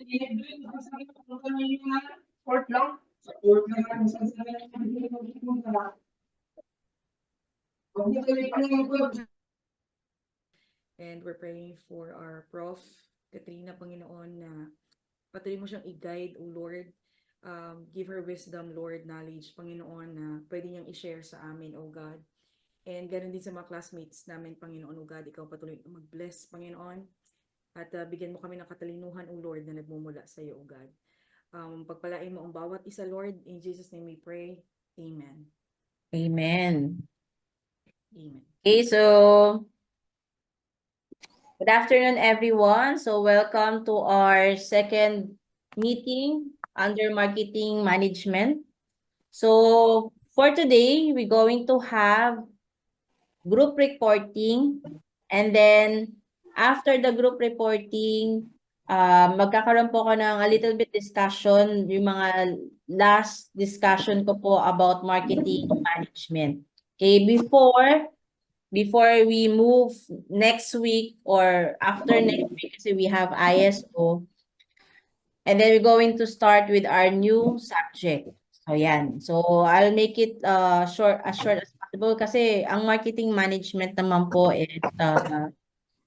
And we're praying for our Prof. Katrina, Panginoon, na patuloy mo siyang i-guide, O Lord. Give her wisdom, Lord, knowledge, Panginoon, na pwede niyang i-share sa amin, O God. And ganoon din sa mga classmates namin, Panginoon, O God, ikaw patuloy mag-bless, Panginoon. At bigyan mo kami ng katalinuhan, O Lord, na nagmumula sa iyo, O God. Pagpalain mo ang bawat isa, Lord. In Jesus' name we pray. Amen. Amen. Amen. Okay, so good afternoon, everyone. So welcome to our second meeting under marketing management. So for today, we're going to have group reporting, and then after the group reporting, magkakaroon po ako ng a little bit discussion, yung mga last discussion ko po about marketing management. Okay, before we move next week or after next week, kasi we have ISO. And then we're going to start with our new subject. So yan. So I'll make it short as possible kasi ang marketing management naman po is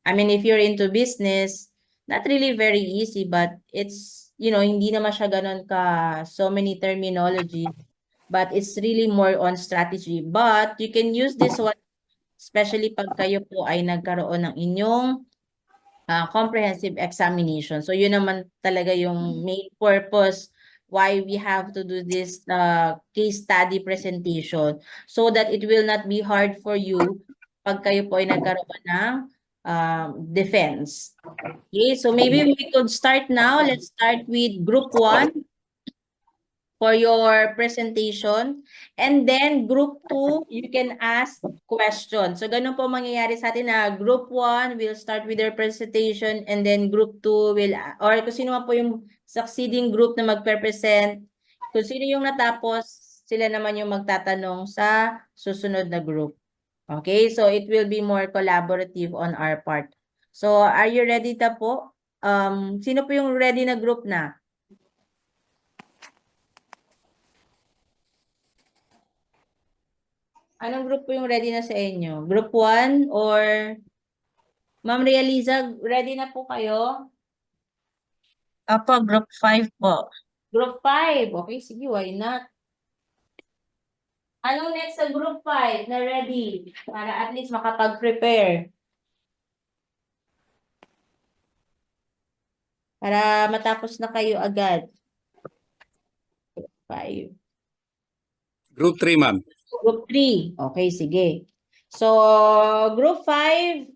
I mean, if you're into business, not really very easy, but it's, hindi naman siya ganun ka so many terminology, but it's really more on strategy. But you can use this one especially pag kayo po ay nagkaroon ng inyong comprehensive examination. So yun naman talaga yung main purpose why we have to do this case study presentation, so that it will not be hard for you pag kayo po ay nagkaroon ng defense. Okay, so maybe we could start now. Let's start with group 1. For your presentation. And then group 2, you can ask questions. So ganun po mangyayari sa atin na group 1 will start with their presentation, and then group 2 will, or kung sino man po yung succeeding group na magpe-present, kung sino yung natapos, sila naman yung magtatanong sa susunod na group. Okay, so it will be more collaborative on our part. So are you ready na po? Sino po yung ready na group na? Anong group po yung ready na sa inyo? Group 1 or Ma'am Realiza, ready na po kayo? Opo, group 5 po. Group 5. Okay, sige, why not? Anong next sa group 5 na ready? Para at least makapag-prepare. Para matapos na kayo agad. Group 5. Group 3, ma'am. Group 3. Okay, sige. So, group 5,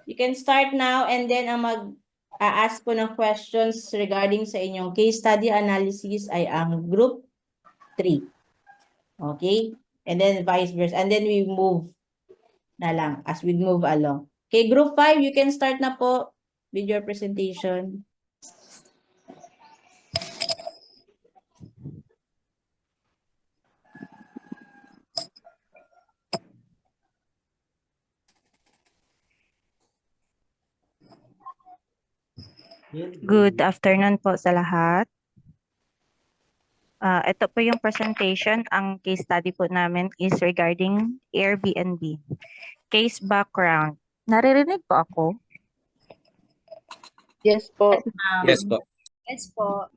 you can start now, and then ang mag-a-ask ko ng questions regarding sa inyong case study analysis ay ang group 3. Okay? And then vice versa. And then we move na lang as we move along. Okay, group 5, you can start na po with your presentation. Good afternoon po sa lahat. Ito po yung presentation. Ang case study po namin is regarding Airbnb. Case background. Naririnig po ako? Yes po. Yes po. Yes po.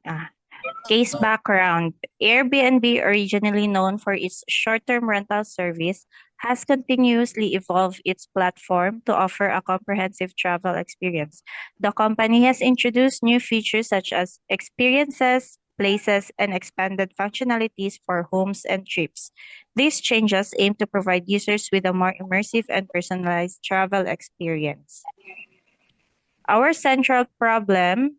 Case background. Airbnb, originally known for its short-term rental service, has continuously evolved its platform to offer a comprehensive travel experience. The company has introduced new features such as experiences, places, and expanded functionalities for homes and trips. These changes aim to provide users with a more immersive and personalized travel experience. Our central problem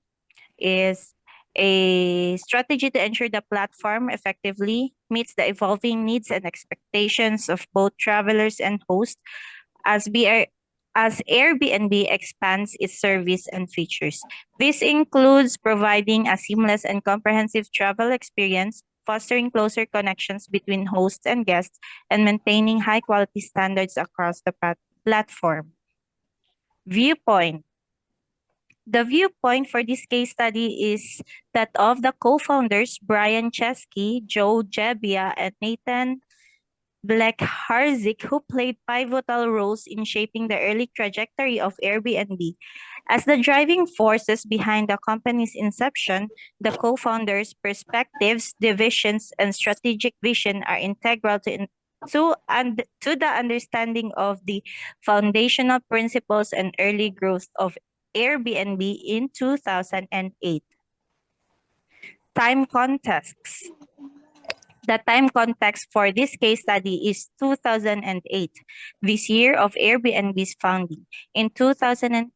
is a strategy to ensure the platform effectively meets the evolving needs and expectations of both travelers and hosts as Airbnb expands its service and features. This includes providing a seamless and comprehensive travel experience, fostering closer connections between hosts and guests, and maintaining high-quality standards across the platform. Viewpoint. The viewpoint for this case study is that of the co-founders, Brian Chesky, Joe Jebbia, and Nathan Blek-Harzik, who played pivotal roles in shaping the early trajectory of Airbnb. As the driving forces behind the company's inception, the co-founders' perspectives, divisions, and strategic vision are integral to the understanding of the foundational principles and early growth of Airbnb in 2008. Time context. The time context for this case study is 2008, this year of Airbnb's founding. In 2008,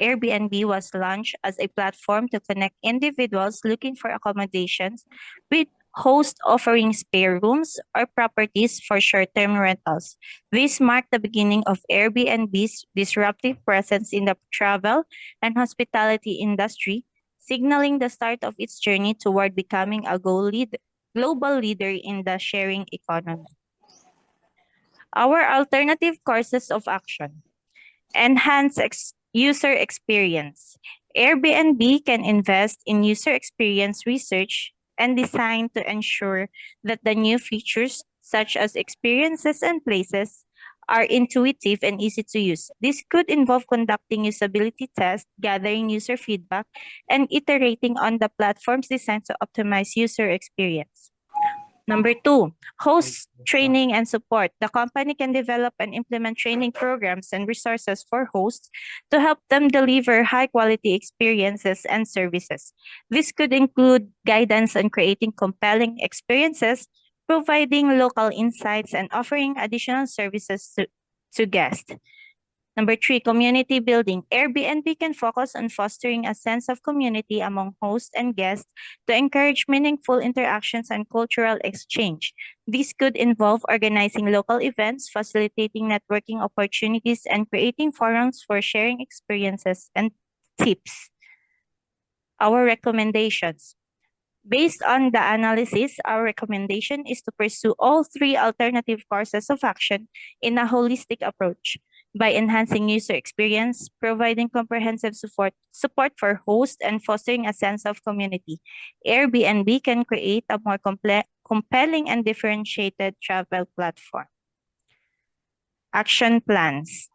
Airbnb was launched as a platform to connect individuals looking for accommodations with hosts offering spare rooms or properties for short-term rentals. This marked the beginning of Airbnb's disruptive presence in the travel and hospitality industry, signaling the start of its journey toward becoming a global leader in the sharing economy. Our alternative courses of action. Enhance user experience. Airbnb can invest in user experience research and design to ensure that the new features, such as experiences and places, are intuitive and easy to use. This could involve conducting usability tests, gathering user feedback, and iterating on the platform's design to optimize user experience. Number 2, host training and support. The company can develop and implement training programs and resources for hosts to help them deliver high-quality experiences and services. This could include guidance on creating compelling experiences, providing local insights, and offering additional services to guests. Number 3, community building. Airbnb can focus on fostering a sense of community among hosts and guests to encourage meaningful interactions and cultural exchange. This could involve organizing local events, facilitating networking opportunities, and creating forums for sharing experiences and tips. Our recommendations. Based on the analysis, our recommendation is to pursue all 3 alternative courses of action in a holistic approach. By enhancing user experience, providing comprehensive support for hosts, and fostering a sense of community, Airbnb can create a more compelling and differentiated travel platform. Action plans.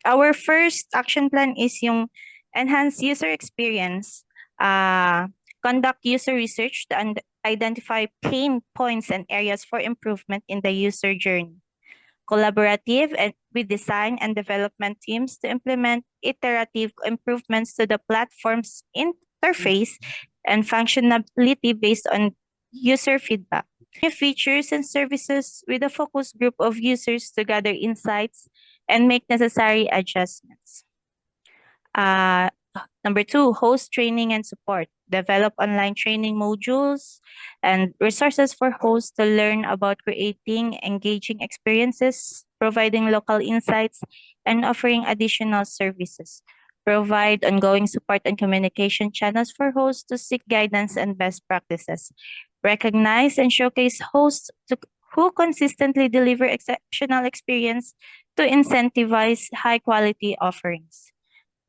Our first action plan is yung enhance user experience. Conduct user research to identify pain points and areas for improvement in the user journey. Collaborative and with design and development teams to implement iterative improvements to the platform's interface and functionality based on user feedback. New features and services with a focus group of users to gather insights and make necessary adjustments. Number 2, host training and support. Develop online training modules and resources for hosts to learn about creating engaging experiences, providing local insights, and offering additional services. Provide ongoing support and communication channels for hosts to seek guidance and best practices. Recognize and showcase hosts who consistently deliver exceptional experience to incentivize high-quality offerings.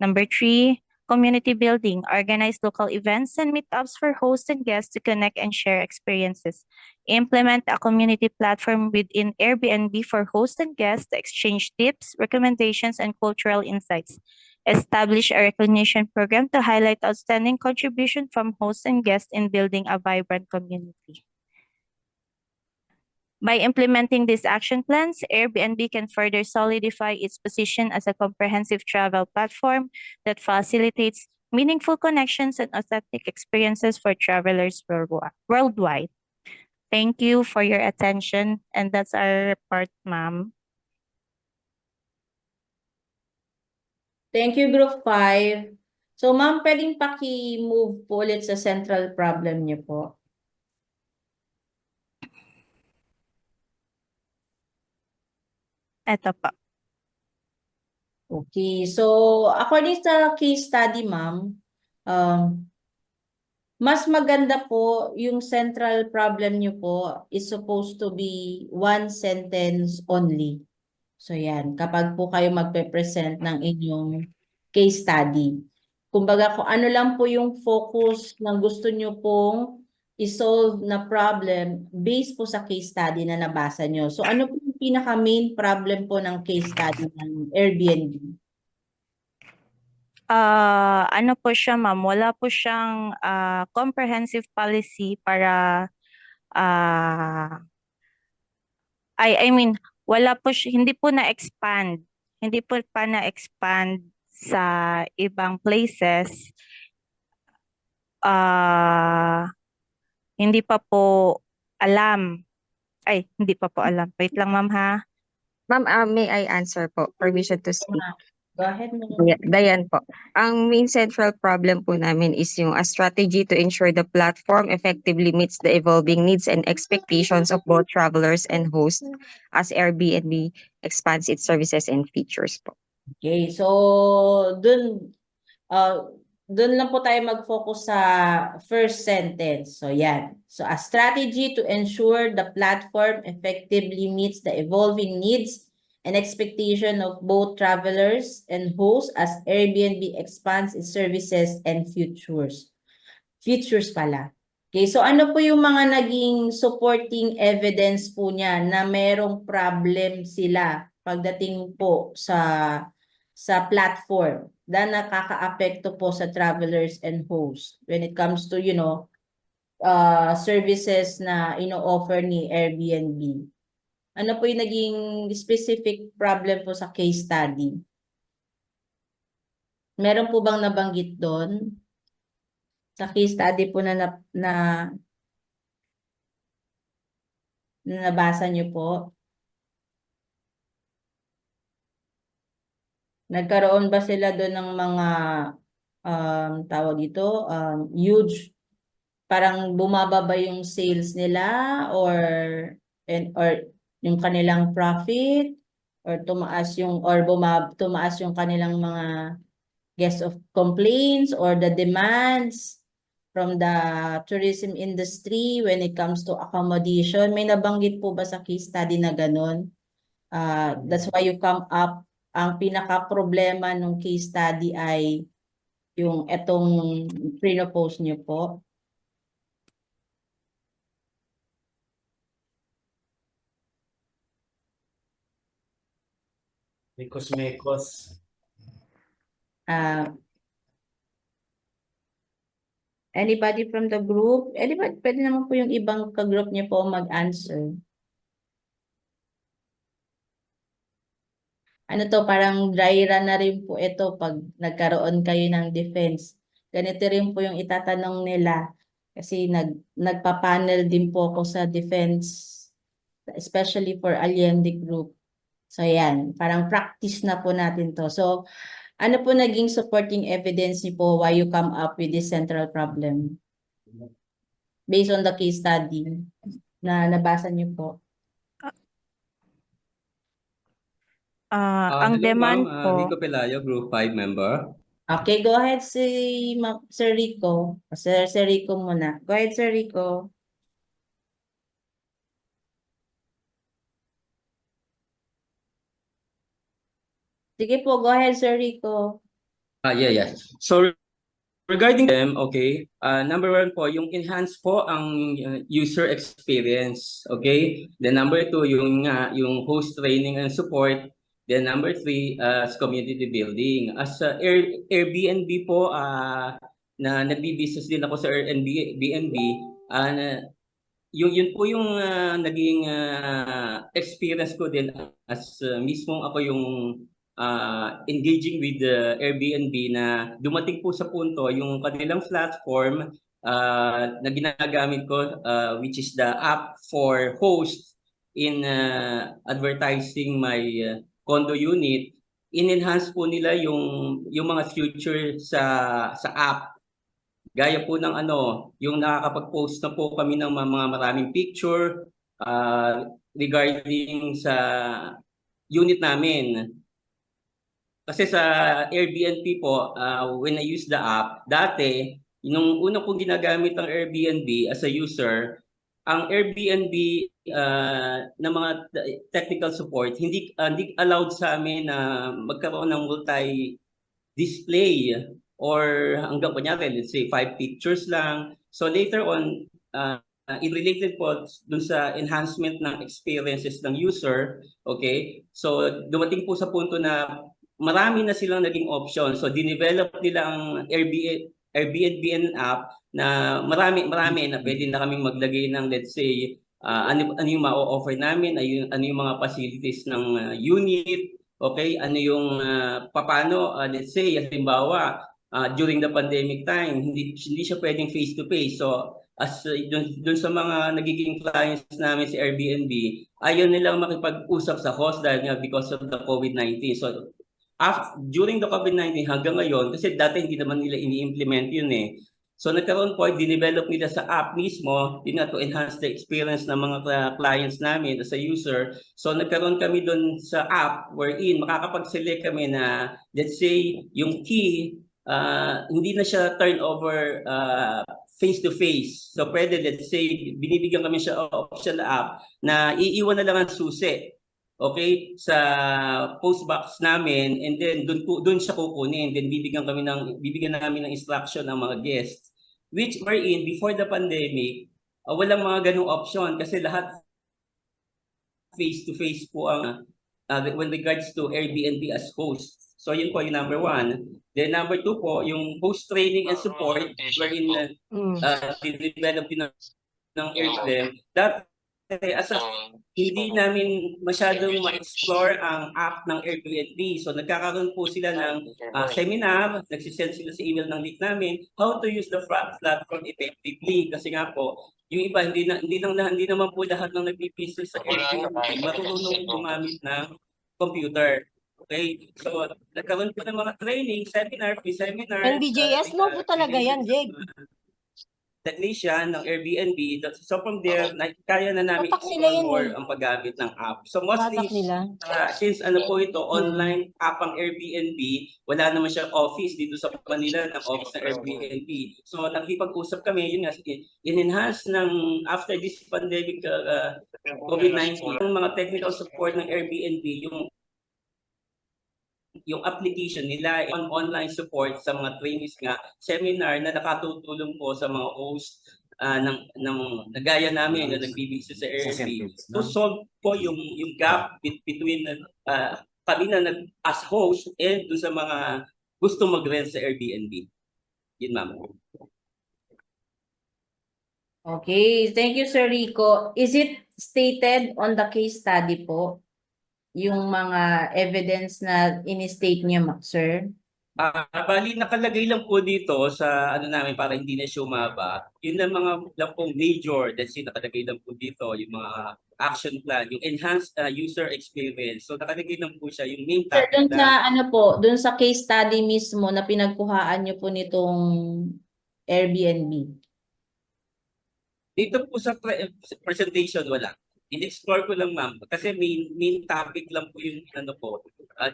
Number 3, community building. Organize local events and meetups for hosts and guests to connect and share experiences. Implement a community platform within Airbnb for hosts and guests to exchange tips, recommendations, and cultural insights. Establish a recognition program to highlight outstanding contribution from hosts and guests in building a vibrant community. By implementing these action plans, Airbnb can further solidify its position as a comprehensive travel platform that facilitates meaningful connections and authentic experiences for travelers worldwide. Thank you for your attention, and that's our report, ma'am. Thank you, Group 5. So, ma'am, pwedeng paki-move po ulit sa central problem niyo po. Eto pa. Okay, so according sa case study, ma'am, mas maganda po yung central problem niyo po is supposed to be 1 sentence only. So yan, kapag po kayo magpe-present ng inyong case study. Kumbaga kung ano lang po yung focus ng gusto nyo pong i-solve na problem based po sa case study na nabasa nyo. So ano po yung pinaka-main problem po ng case study ng Airbnb? Ano po siya, ma'am? Wala po siyang comprehensive policy para I mean, wala po siya, hindi po na-expand. Hindi po pa na-expand sa ibang places. Hindi pa po alam. Ay, hindi pa po alam. Wait lang, ma'am, ha? Ma'am, may I answer po? Permission to speak. Go ahead. Dayan po. Ang main central problem po namin is yung a strategy to ensure the platform effectively meets the evolving needs and expectations of both travelers and hosts as Airbnb expands its services and features po. Okay, so dun lang po tayo mag-focus sa first sentence. So yan. So a strategy to ensure the platform effectively meets the evolving needs and expectation of both travelers and hosts as Airbnb expands its services and features. Features pala. Okay, so ano po yung mga naging supporting evidence po niya na merong problem sila pagdating po sa platform na nakakaapekto po sa travelers and hosts when it comes to, services na ino-offer ni Airbnb. Ano po yung naging specific problem po sa case study? Meron po bang nabanggit doon? Sa case study po na nabasa niyo po? Nagkaroon ba sila doon ng mga tawag ito, huge, parang bumaba ba yung sales nila or yung kanilang profit or tumaas yung kanilang mga guest of complaints or the demands from the tourism industry when it comes to accommodation? May nabanggit po ba sa case study na ganun? That's why you come up, ang pinaka-problema ng case study ay yung etong pre-post nyo po. Mekos. Anybody from the group? Anybody, pwede naman po yung ibang ka-group niyo po mag-answer. Ano to, parang dry run na rin po ito pag nagkaroon kayo ng defense. Ganito rin po yung itatanong nila kasi nagpa-panel din po ako sa defense, especially for Allende Group. So yan, parang practice na po natin to. So ano po naging supporting evidence niyo po why you come up with this central problem? Based on the case study na nabasa niyo po. Ang Hello, demand ma'am. po, Rico Pelayo, Group 5 member. Okay, go ahead Sir Rico. Sir Rico muna. Go ahead, Sir Rico. Sige po, go ahead, Sir Rico. Yeah. So regarding them, okay, number one po, yung enhance po ang user experience, okay? Then number two, yung host training and support. Then number three, is community building. As Airbnb po, na nagbi-business din ako sa Airbnb, yun po yung naging experience ko din as mismong ako yung engaging with the Airbnb na dumating po sa punto yung kanilang platform na ginagamit ko, which is the app for host in advertising my condo unit. In-enhance po nila yung mga feature sa app. Gaya po ng yung nakakapag-post na po kami ng mga maraming picture regarding sa unit namin. Kasi sa Airbnb po, when I use the app, dati, nung una kong ginagamit ang Airbnb as a user, ang Airbnb na mga technical support, hindi allowed sa amin na magkaroon ng display or hanggang kunyari, let's say 5 pictures lang. So later on, in related po dun sa enhancement ng experiences ng user, okay? So dumating po sa punto na marami na silang naging option. So dinevelop nila ang Airbnb app na marami na pwede na kaming maglagay ng, let's say, ano yung ma-offer namin, ano yung mga facilities ng unit, okay? Ano yung paano, let's say, halimbawa, during the pandemic time, hindi siya pwedeng face to face. So as dun sa mga nagiging clients namin sa Airbnb, ayaw nilang makipag-usap sa host dahil nga because of the COVID-19. So during the COVID-19 hanggang ngayon, kasi dati hindi naman nila ini-implement yun eh. So nagkaroon po, dinevelop nila sa app mismo, yun nga, to enhance the experience ng mga clients namin as a user. So nagkaroon kami doon sa app wherein makakapag-select kami na, let's say, yung key, hindi na siya turnover face-to-face. So pwede, let's say, binibigyan kami siya option app na iiwan na lang ang susi. Okay, sa post box namin, and then doon siya kukunin, then bibigyan namin ng instruction ng mga guests, which wherein before the pandemic, walang mga ganung option kasi lahat face to face po ang when regards to Airbnb as host. So yun po yung number 1. Then number 2 po, yung host training and support wherein develop din ng Airbnb. That as a hindi namin masyadong ma-explore ang app ng Airbnb. So nagkakaroon po sila ng seminar, nagsisend sila sa email ng link namin, how to use the platform effectively. Kasi nga po, yung iba, hindi naman po lahat ng nagpipiso sa Airbnb marunong gumamit ng computer. Okay? So nagkaroon po ng mga training, seminars. NBJS mo po talaga yan, Jake. Technician ng Airbnb. So from there, kaya na namin Tatak nila explore yun more eh. ang paggamit ng app. So mostly, Tatak nila. since ano po ito, online app ang Airbnb, wala naman siya office dito sa Manila ng office ng Airbnb. So nakipag-usap kami, yun nga, in-enhance ng after this pandemic COVID-19, ang mga technical support ng Airbnb, yung application nila on online support sa mga trainees nga, seminar na nakatutulong po sa mga host ng nagaya namin na nagbibigay sa Airbnb to solve po yung gap between kami na as host and do sa mga gusto mag-rent sa Airbnb. Yun, ma'am. Okay, thank you, Sir Rico. Is it stated on the case study po? Yung mga evidence na in-state niyo, sir? Bali, nakalagay lang po dito sa ano namin para hindi na siya umaba. Yun ang mga lang pong major, that's it, nakalagay lang po dito, yung mga action plan, yung enhanced user experience. So nakalagay lang po siya, yung main Sir, topic dun na sa ano po, dun sa case study mismo na pinagkuhaan niyo po nitong Airbnb. dito po sa presentation, wala. In-explore ko lang, ma'am, kasi main topic lang po yung ano po,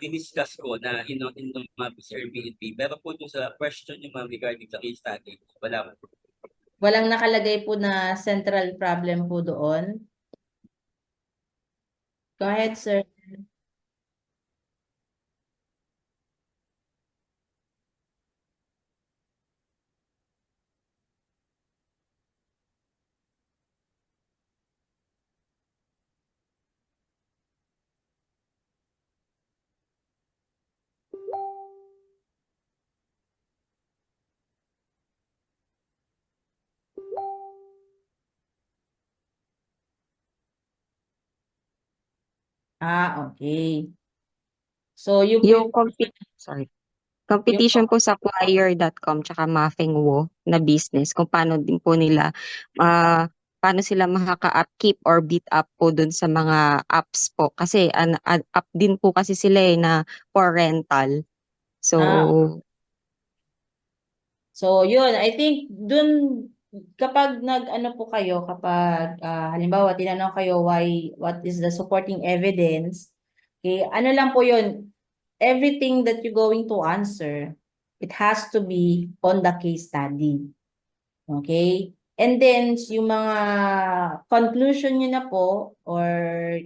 diniscuss ko na in mga Airbnb. Pero po dun sa question niyo, ma'am, regarding sa case study, wala po. Walang nakalagay po na central problem po doon? Go ahead, sir. Okay. So, Yung competition po sa Flyer.com tsaka Muffingwo na business, kung paano din po nila, paano sila makaka-upkeep or beat up po dun sa mga apps po. Kasi app din po kasi sila na for rental. So, So, yun, I think dun, kapag nag-ano po kayo, kapag halimbawa tinanong kayo what is the supporting evidence, okay, ano lang po yun, everything that you're going to answer, it has to be on the case study. Okay? And then, yung mga conclusion nyo na po, or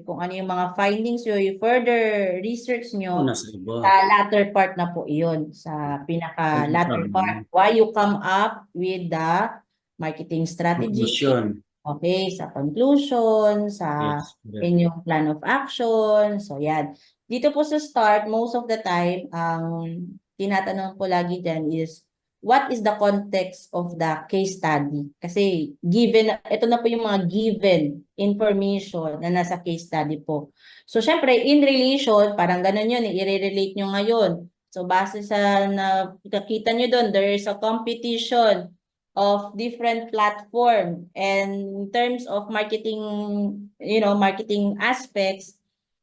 kung ano yung mga findings nyo, yung further research nyo, Unas libo. sa latter part na po iyon, sa pinaka-latter part. Why you come up with the marketing strategy, Conclusion. okay, sa conclusion, sa Yes. correct. inyong plan of action. So, yan. Dito po sa start, most of the time, ang tinatanong ko lagi dyan is, what is the context of the case study? Kasi given, ito na po yung mga given information na nasa case study po. So, syempre, in relation, parang ganun yun, i-relate nyo ngayon. So, base sa nakikita nyo doon, there is a competition of different platform. And in terms of marketing, marketing aspects,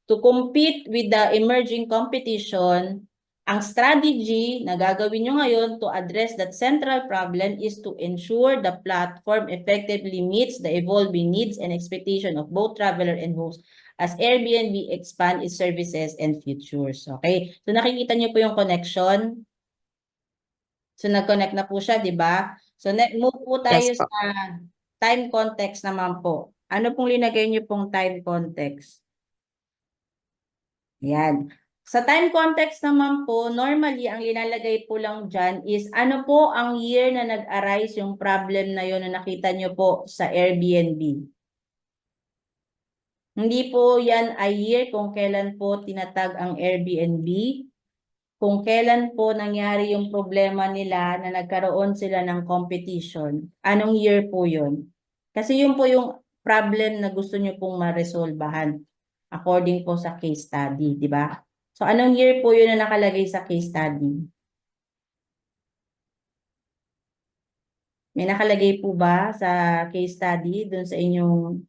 to compete with the emerging competition, ang strategy na gagawin nyo ngayon to address that central problem is to ensure the platform effectively meets the evolving needs and expectation of both traveler and host as Airbnb expand its services and features. Okay? So nakikita nyo po yung connection. So nag-connect na po siya, di ba? So move po tayo Yes po. sa time context naman po. Ano pong linagay nyo pong time context? Yan. Sa time context naman po, normally, ang linalagay po lang dyan is ano po ang year na nag-arise yung problem na yun na nakita nyo po sa Airbnb. Hindi po yan ay year kung kailan po tinatag ang Airbnb, kung kailan po nangyari yung problema nila na nagkaroon sila ng competition. Anong year po yun? Kasi yun po yung problem na gusto nyo pong ma-resolbahan according po sa case study, di ba? So, anong year po yun na nakalagay sa case study? May nakalagay po ba sa case study dun sa inyong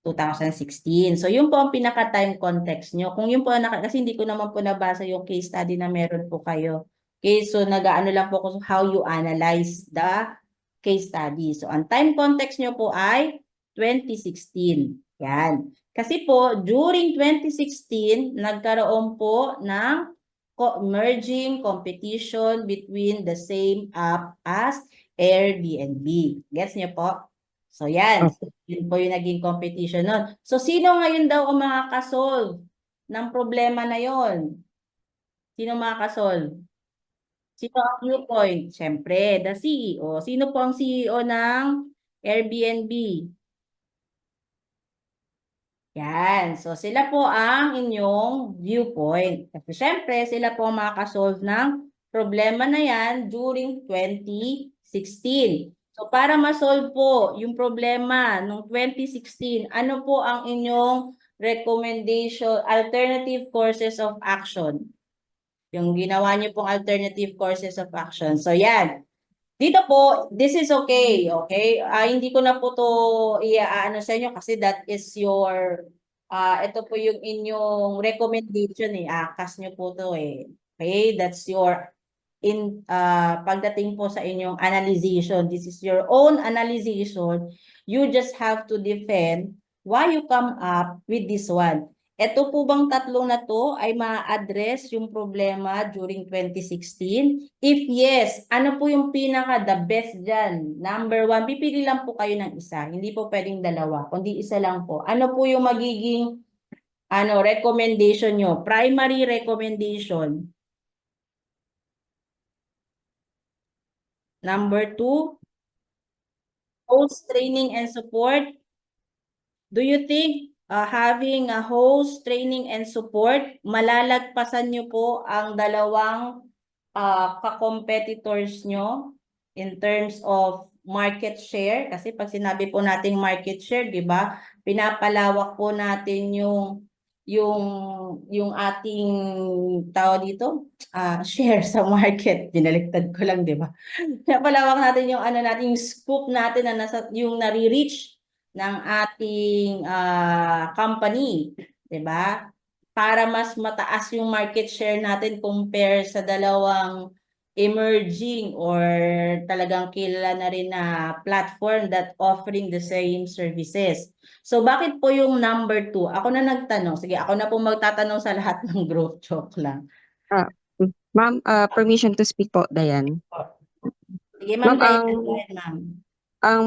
2016. So, yun po ang pinaka-time context nyo. Kung yun po, kasi hindi ko naman po nabasa yung case study na meron po kayo. Okay, so nag-ano lang po kung how you analyze the case study. So, ang time context nyo po ay 2016. Yan. Kasi po, during 2016, nagkaroon po ng merging competition between the same app as Airbnb. Gets nyo po? So, yan. Yun po yung naging competition nun. So, sino ngayon daw ang makakasolve ng problema na yon? Sino makakasolve? Sino ang viewpoint? Siyempre, the CEO. Sino po ang CEO ng Airbnb? Yan. So, sila po ang inyong viewpoint. Kasi siyempre, sila po ang makakasolve ng problema na yan during 2016. So, para ma-solve po yung problema noong 2016, ano po ang inyong recommendation, alternative courses of action? Yung ginawa niyo pong alternative courses of action. So, yan. Dito po, this is okay, okay? Hindi ko na po to iaano sa inyo kasi that is your, ito po yung inyong recommendation eh. Akas nyo po to eh. Okay, that's your, pagdating po sa inyong analyzation. This is your own analyzation. You just have to defend why you come up with this one. Ito po bang tatlong na to ay ma-address yung problema during 2016? If yes, ano po yung pinaka the best dyan? Number 1, pipili lang po kayo ng isa. Hindi po pwedeng dalawa, kundi isa lang po. Ano po yung magiging recommendation nyo? Primary recommendation. Number 2, host training and support. Do you think having a host training and support, malalagpasan nyo po ang dalawang ka-competitors nyo in terms of market share? Kasi pag sinabi po nating market share, di ba? Pinapalawak po natin yung ating tao dito, share sa market. Binaliktad ko lang, di ba? Pinapalawak natin yung nating scoop natin na yung nare-reach ng ating company, 'di ba? Para mas mataas yung market share natin compare sa dalawang emerging or talagang kilala na rin na platform that offering the same services. So bakit po yung number 2? Ako na nagtanong. Sige, ako na po magtatanong sa lahat ng group. Joke lang. Ma'am, permission to speak po, Dayan. Sige, Ma'am, Ma'am Dayan, go ahead, ma'am. ang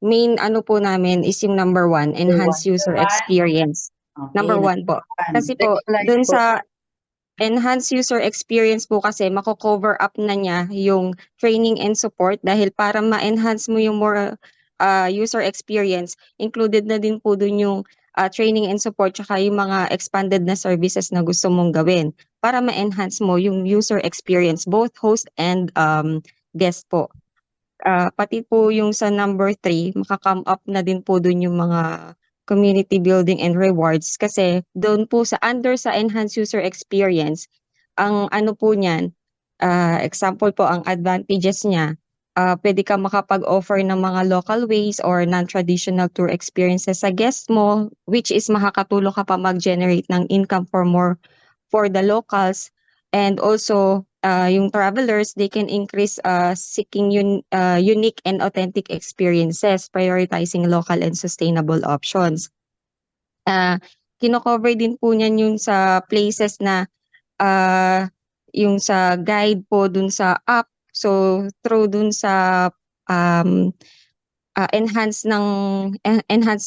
main ano po namin is yung number 1, enhance user One. experience. Okay, Number 1 po. one. Kasi po, dun sa enhance user experience po kasi mako-cover up na niya yung training and support dahil para ma-enhance mo yung more user experience, included na din po dun yung training and support tsaka yung mga expanded na services na gusto mong gawin para ma-enhance mo yung user experience, both host and guest po. Pati po yung sa number 3, maka-come up na din po dun yung mga community building and rewards kasi doon po sa under sa enhanced user experience, ang ano po niyan, example po ang advantages niya, pwede ka makapag-offer ng mga local ways or non-traditional tour experiences sa guest mo, which is makakatulong ka pa mag-generate ng income for the locals. And also, yung travelers, they can increase seeking unique and authentic experiences, prioritizing local and sustainable options. Kino-cover din po niyan yung sa places na yung sa guide po dun sa app. So, through dun sa enhanced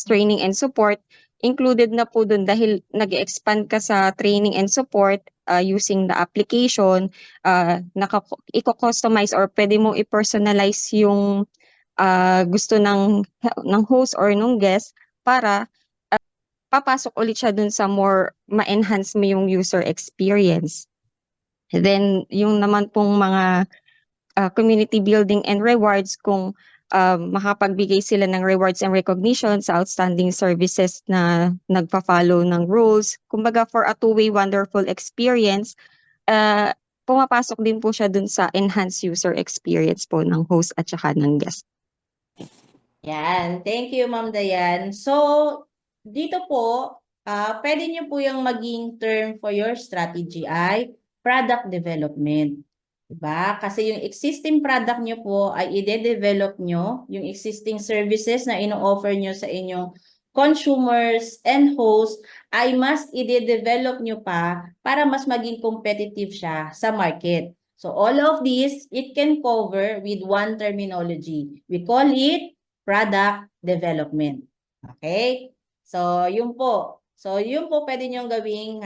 training and support, included na po dun dahil nag-expand ka sa training and support using the application, i-customize or pwede mo i-personalize yung gusto ng host or ng guest para papasok ulit siya dun sa more ma-enhance mo yung user experience. Then, yung naman pong mga community building and rewards kung makapagbigay sila ng rewards and recognition sa outstanding services na nagpa-follow ng rules. Kumbaga, for a two-way wonderful experience, pumapasok din po siya dun sa enhanced user experience po ng host at saka ng guest. Yan. Thank you, Ma'am Dayan. So, dito po, pwede nyo po yung maging term for your strategy ay product development. Diba? Kasi yung existing product nyo po ay ide-develop nyo, yung existing services na ino-offer nyo sa inyong consumers and hosts ay mas ide-develop nyo pa para mas maging competitive siya sa market. So all of this, it can cover with one terminology. We call it product development. Okay? So yun po. So yun po pwede nyo gawing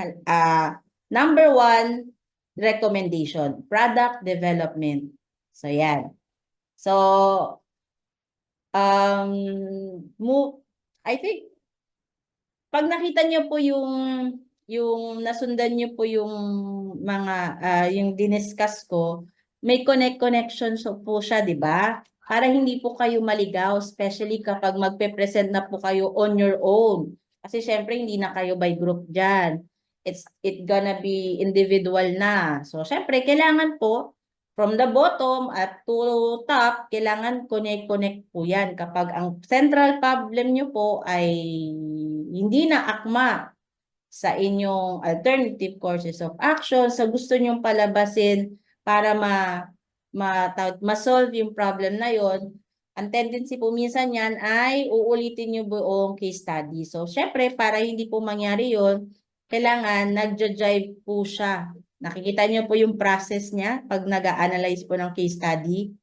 number 1, recommendation, product development. So, yan. So, I think, pag nakita niyo po yung nasundan niyo po yung mga, yung diniscuss ko, may connection po siya, di ba? Para hindi po kayo maligaw, especially kapag magpe-present na po kayo on your own. Kasi syempre, hindi na kayo by group dyan. It gonna be individual na. So, syempre, kailangan po, from the bottom at to top, kailangan connect po yan. Kapag ang central problem nyo po ay hindi na akma sa inyong alternative courses of action, sa gusto nyong palabasin para ma-solve yung problem na yon, ang tendency po minsan yan ay uulitin yung buong case study. So, syempre, para hindi po mangyari yon, kailangan nagja-jive po siya. Nakikita niyo po yung process niya pag nag-a-analyze po ng case study.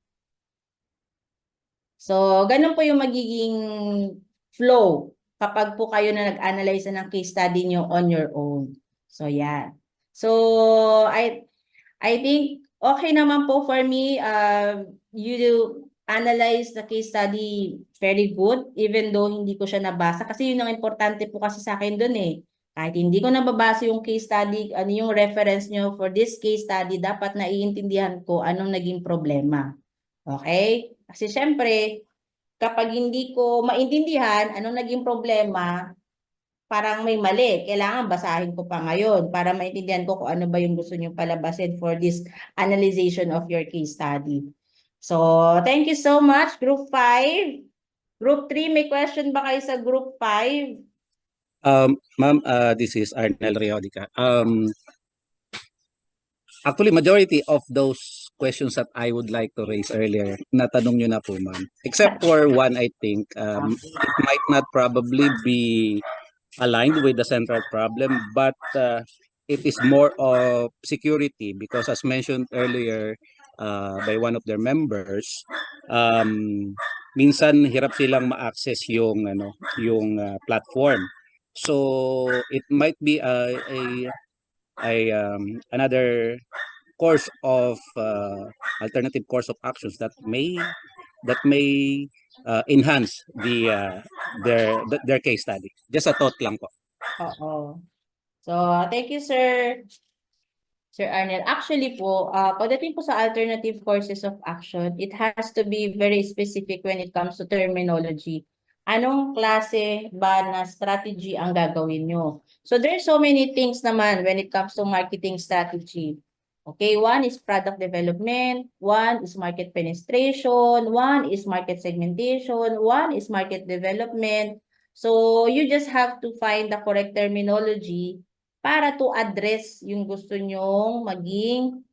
So, ganun po yung magiging flow kapag po kayo na nag-analyze ng case study niyo on your own. So, yan. So, I think okay naman po for me. You analyze the case study very good even though hindi ko siya nabasa. Kasi yun ang importante po kasi sa akin dun eh. Kahit hindi ko nababasa yung case study, ano yung reference nyo for this case study, dapat naiintindihan ko anong naging problema. Okay? Kasi syempre, kapag hindi ko maintindihan anong naging problema, parang may mali. Kailangan basahin ko pa ngayon para maintindihan ko kung ano ba yung gusto nyo palabasin for this analyzation of your case study. So, thank you so much, Group 5. Group 3, may question ba kayo sa Group 5? Ma'am, this is Arnel Riodica. Actually, majority of those questions that I would like to raise earlier, natanong nyo na po, ma'am. Except for one, I think, it might not probably be aligned with the central problem, but it is more of security because as mentioned earlier, by one of their members, minsan hirap silang ma-access yung platform. So it might be another course of alternative course of actions that may enhance their case study. Just a thought lang po. Oo. So, thank you, Sir Arnel. Actually po, pagdating po sa alternative courses of action, it has to be very specific when it comes to terminology. Anong klase ba na strategy ang gagawin nyo? So, there's so many things naman when it comes to marketing strategy. Okay, one is product development, one is market penetration, one is market segmentation, one is market development. So, you just have to find the correct terminology para to address yung gusto nyong maging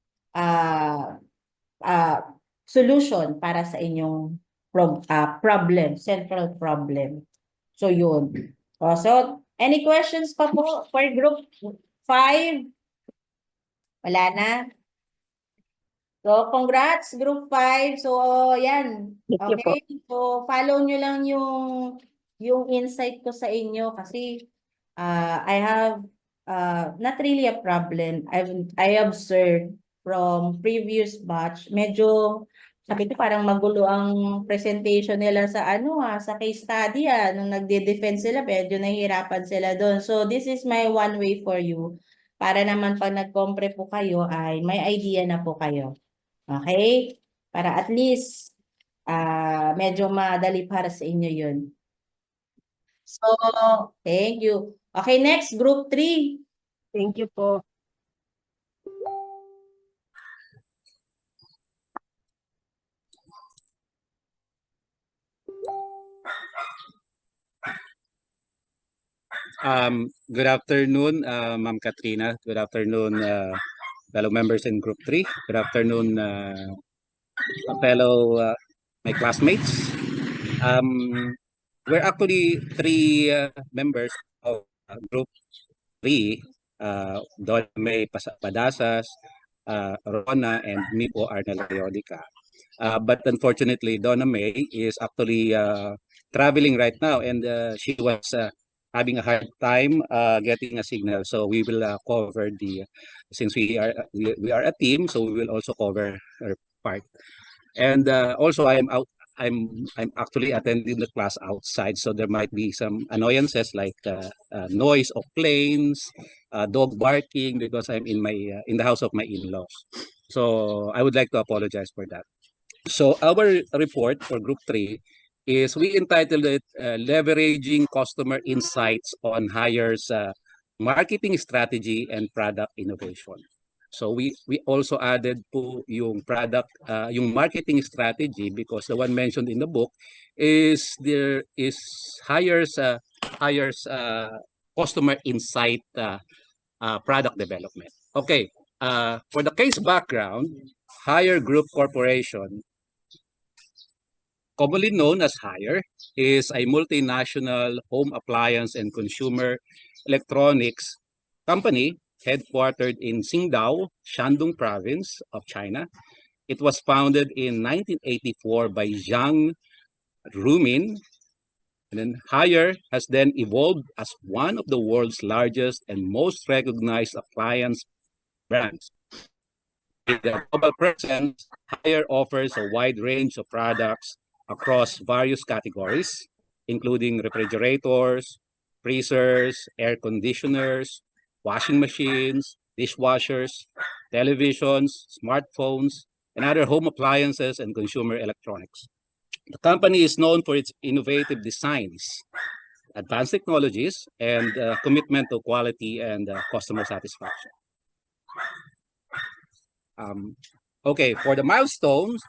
solution para sa inyong problem, central problem. So, yun. So, any questions pa po for group 5? Wala na? So, congrats, group 5. So, yan. Thank you po. Okay? So, follow nyo lang yung insight ko sa inyo kasi I have not really a problem. I observed from previous batch, medyo sabi ko parang magulo ang presentation nila sa sa case study nung nagde-defend sila, medyo nahihirapan sila doon. So this is my one way for you para naman pag nag-compre po kayo ay may idea na po kayo. Okay? Para at least medyo madali para sa inyo yun. So, thank you. Okay, next, group 3. Thank you po. Good afternoon, Ma'am Katrina. Good afternoon, fellow members in Group 3. Good afternoon, fellow my classmates. We're actually 3 members of Group 3. Don May Padasas, Rona, and me po, Arnel Leodica. But unfortunately, Donna May is actually traveling right now, and she was having a hard time getting a signal. So we will cover since we are a team, so we will also cover her part. And also, I'm actually attending the class outside, so there might be some annoyances like noise of planes, dog barking, because I'm in the house of my in-laws. So I would like to apologize for that. So our report for Group 3 is we entitled it Leveraging Customer Insights on Hire's Marketing Strategy and Product Innovation. So we also added po yung yung marketing strategy, because the one mentioned in the book is Hire's customer insight product development. Okay, for the case background, Hire Group Corporation, commonly known as Hire, is a multinational home appliance and consumer electronics company headquartered in Qingdao, Shandong Province of China. It was founded in 1984 by Zhang Rumin. And then Hire has then evolved as one of the world's largest and most recognized appliance brands. With a global presence, Hire offers a wide range of products across various categories, including refrigerators, freezers, air conditioners, washing machines, dishwashers, televisions, smartphones, and other home appliances and consumer electronics. The company is known for its innovative designs, advanced technologies, and commitment to quality and customer satisfaction. Okay, for the milestones,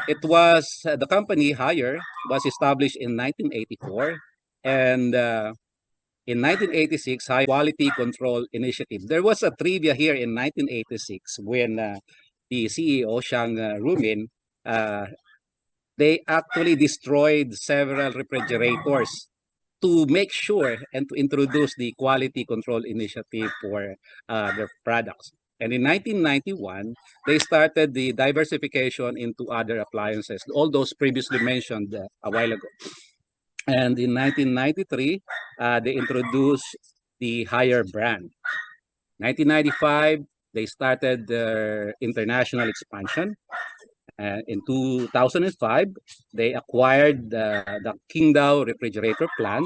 it was the company Hire was established in 1984, and in 1986, Hire Quality Control Initiative. There was a trivia here in 1986 when the CEO Zhang Rumin, they actually destroyed several refrigerators to make sure and to introduce the quality control initiative for their products. And in 1991, they started the diversification into other appliances, all those previously mentioned a while ago. And in 1993, they introduced the Haier brand. 1995, they started their international expansion. In 2005, they acquired the Qingdao refrigerator plant.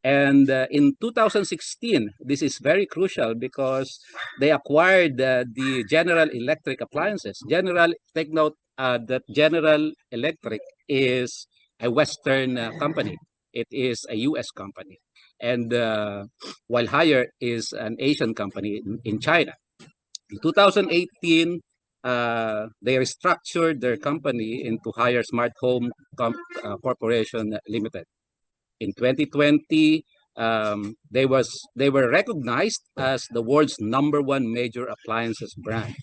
And in 2016, this is very crucial because they acquired the General Electric appliances. Take note that General Electric is a Western company. It is a US company. And while Haier is an Asian company in China. In 2018, they restructured their company into Haier Smart Home Corporation Limited. In 2020, they were recognized as the world's #1 major appliances brand.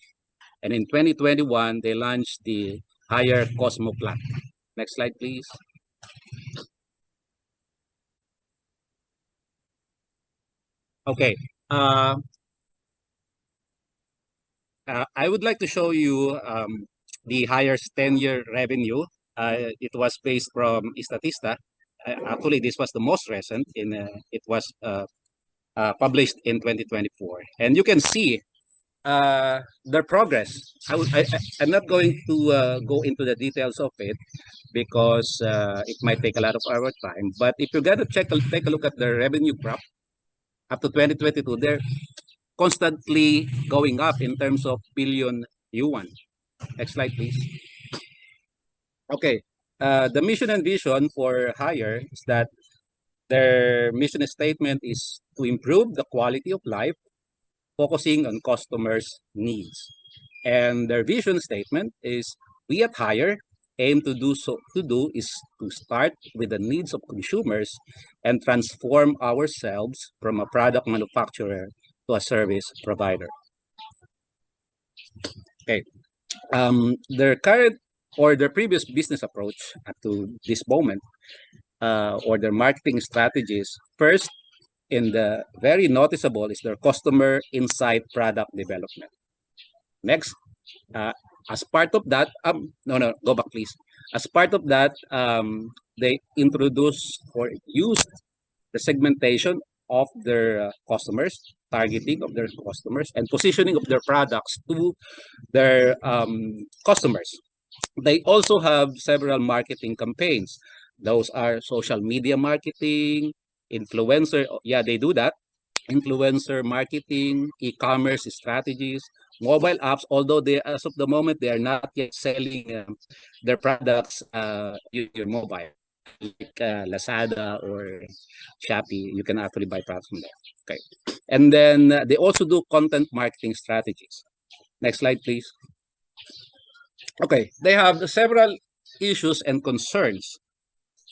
And in 2021, they launched the Haier Cosmo plant. Next slide, please. Okay. I would like to show you the Haier's 10-year revenue. It was based from Statista. Actually, this was the most recent. It was published in 2024, and you can see their progress. I'm not going to go into the details of it because it might take a lot of our time. But if you're gonna take a look at the revenue graph up to 2022, they're constantly going up in terms of billion yuan. Next slide, please. Okay, the mission and vision for Haier is that their mission statement is to improve the quality of life, focusing on customers' needs. And their vision statement is, we at Haier aim to do is to start with the needs of consumers and transform ourselves from a product manufacturer to a service provider. Okay. Their current or their previous business approach up to this moment, or their marketing strategies, first, in the very noticeable is their customer insight product development. Next, as part of that, go back please. As part of that, they introduced or used the segmentation of their customers, targeting of their customers, and positioning of their products to their customers. They also have several marketing campaigns. Those are social media marketing, influencer, yeah, they do that. Influencer marketing, e-commerce strategies, mobile apps, although they, as of the moment, they are not yet selling their products using mobile, like Lazada or Shopee. You can actually buy products from there. Okay. And then they also do content marketing strategies. Next slide, please. Okay, they have several issues and concerns,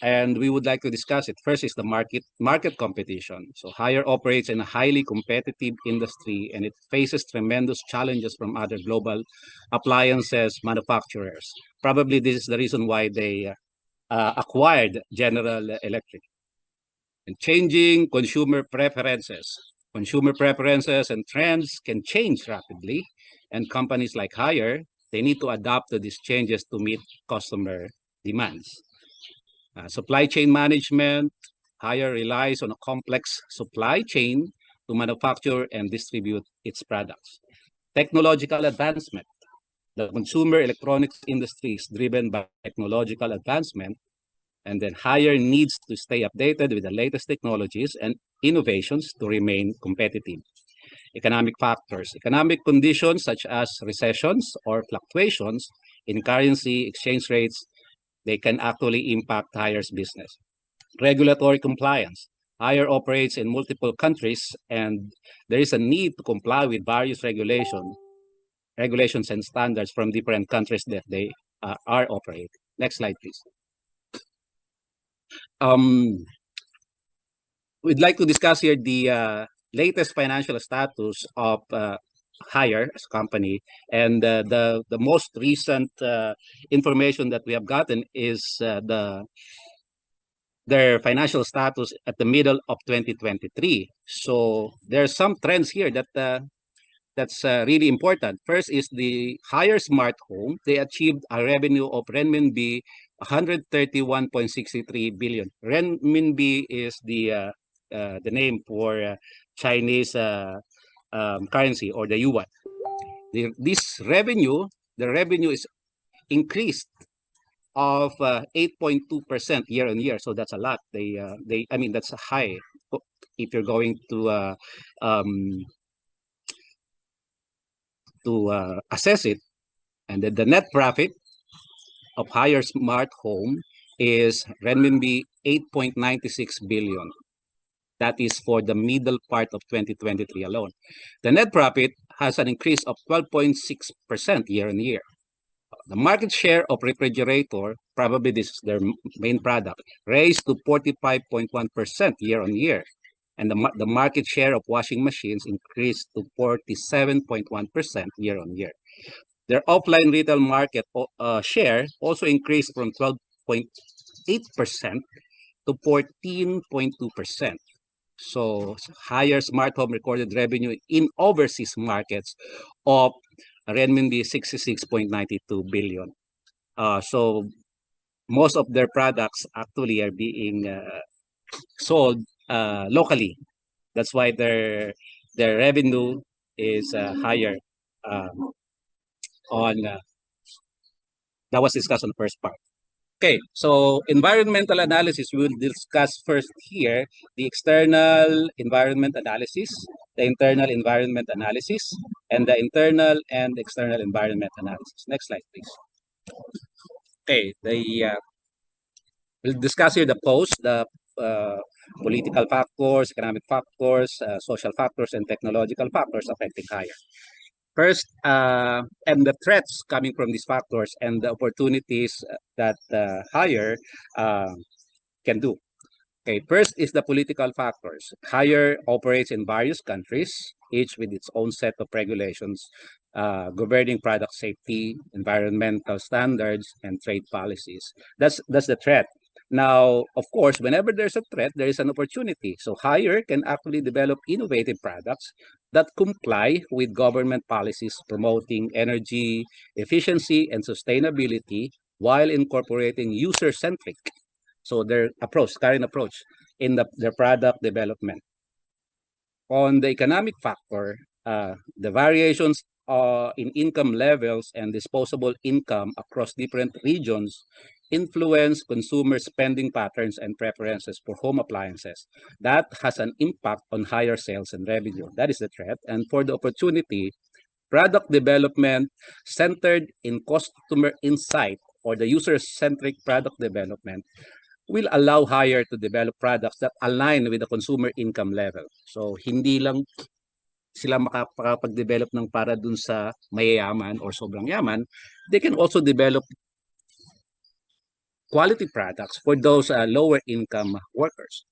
and we would like to discuss it. First is the market competition. So Haier operates in a highly competitive industry, and it faces tremendous challenges from other global appliances manufacturers. Probably this is the reason why they acquired General Electric. And changing consumer preferences. Consumer preferences and trends can change rapidly, and companies like Haier, they need to adapt to these changes to meet customer demands. Supply chain management, Haier relies on a complex supply chain to manufacture and distribute its products. Technological advancement. The consumer electronics industry is driven by technological advancement, and then Haier needs to stay updated with the latest technologies and innovations to remain competitive. Economic factors. Economic conditions such as recessions or fluctuations in currency exchange rates, they can actually impact Haier's business. Regulatory compliance. Haier operates in multiple countries, and there is a need to comply with various regulations and standards from different countries that they are operating. Next slide, please. We'd like to discuss here the latest financial status of Haier as a company, and the most recent information that we have gotten is their financial status at the middle of 2023. So there are some trends here that that's really important. First is the Hire Smart Home. They achieved a revenue of renminbi 131.63 billion. Renminbi is the name for Chinese currency, or the yuan. This revenue, the revenue is increased of 8.2% year on year. So that's a lot. I mean, that's high if you're going um, to assess it. And then the net profit of Hire Smart Home is renminbi 8.96 billion. That is for the middle part of 2023 alone. The net profit has an increase of 12.6% year on year. The market share of refrigerator, probably this is their main product, raised to 45.1% year on year. And the market share of washing machines increased to 47.1% year on year. Their offline retail market share also increased from 12.8% to 14.2%. So Hire Smart Home recorded revenue in overseas markets of renminbi 66.92 billion. So most of their products actually are being sold locally. That's why their revenue is higher on that was discussed on the first part. Okay, so environmental analysis, we will discuss first here the external environment analysis, the internal environment analysis, and the internal and external environment analysis. Next slide, please. Okay, we'll discuss here the post, the political factors, economic factors, social factors, and technological factors affecting Hire. First, and the threats coming from these factors and the opportunities that Hire can do. Okay, first is the political factors. Hire operates in various countries, each with its own set of regulations governing product safety, environmental standards, and trade policies. That's the threat. Now, of course, whenever there's a threat, there is an opportunity. So Hire can actually develop innovative products that comply with government policies promoting energy efficiency and sustainability while incorporating user-centric. So their approach, current approach in their product development. On the economic factor, the variations in income levels and disposable income across different regions influence consumer spending patterns and preferences for home appliances. That has an impact on Hire sales and revenue. That is the threat. And for the opportunity, product development centered in customer insight, or the user-centric product development, will allow Hire to develop products that align with the consumer income level. So hindi lang sila makakapag-develop ng para dun sa mayayaman or sobrang yaman, they can also develop quality products for those lower income workers.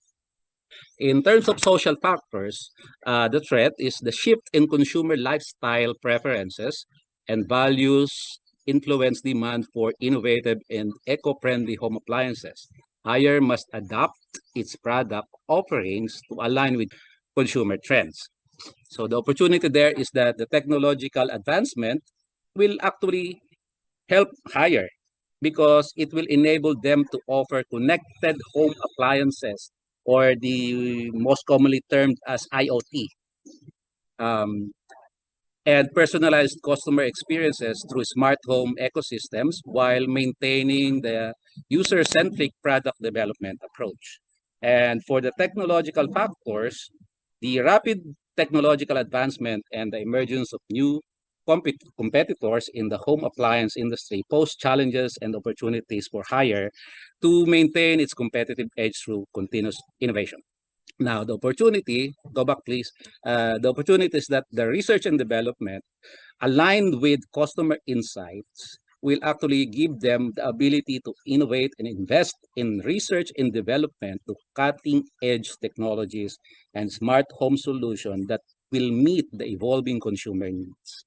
In terms of social factors, the threat is the shift in consumer lifestyle preferences and values influence demand for innovative and eco-friendly home appliances. Hire must adapt its product offerings to align with consumer trends. So the opportunity there is that the technological advancement will actually help Hire because it will enable them to offer connected home appliances, or the most commonly termed as IoT, and personalized customer experiences through smart home ecosystems while maintaining the user-centric product development approach. And for the technological factors, the rapid technological advancement and the emergence of new competitors in the home appliance industry pose challenges and opportunities for Hire to maintain its competitive edge through continuous innovation. Now, the opportunity, go back please, the opportunity is that the research and development aligned with customer insights will actually give them the ability to innovate and invest in research and development to cutting edge technologies and smart home solutions that will meet the evolving consumer needs.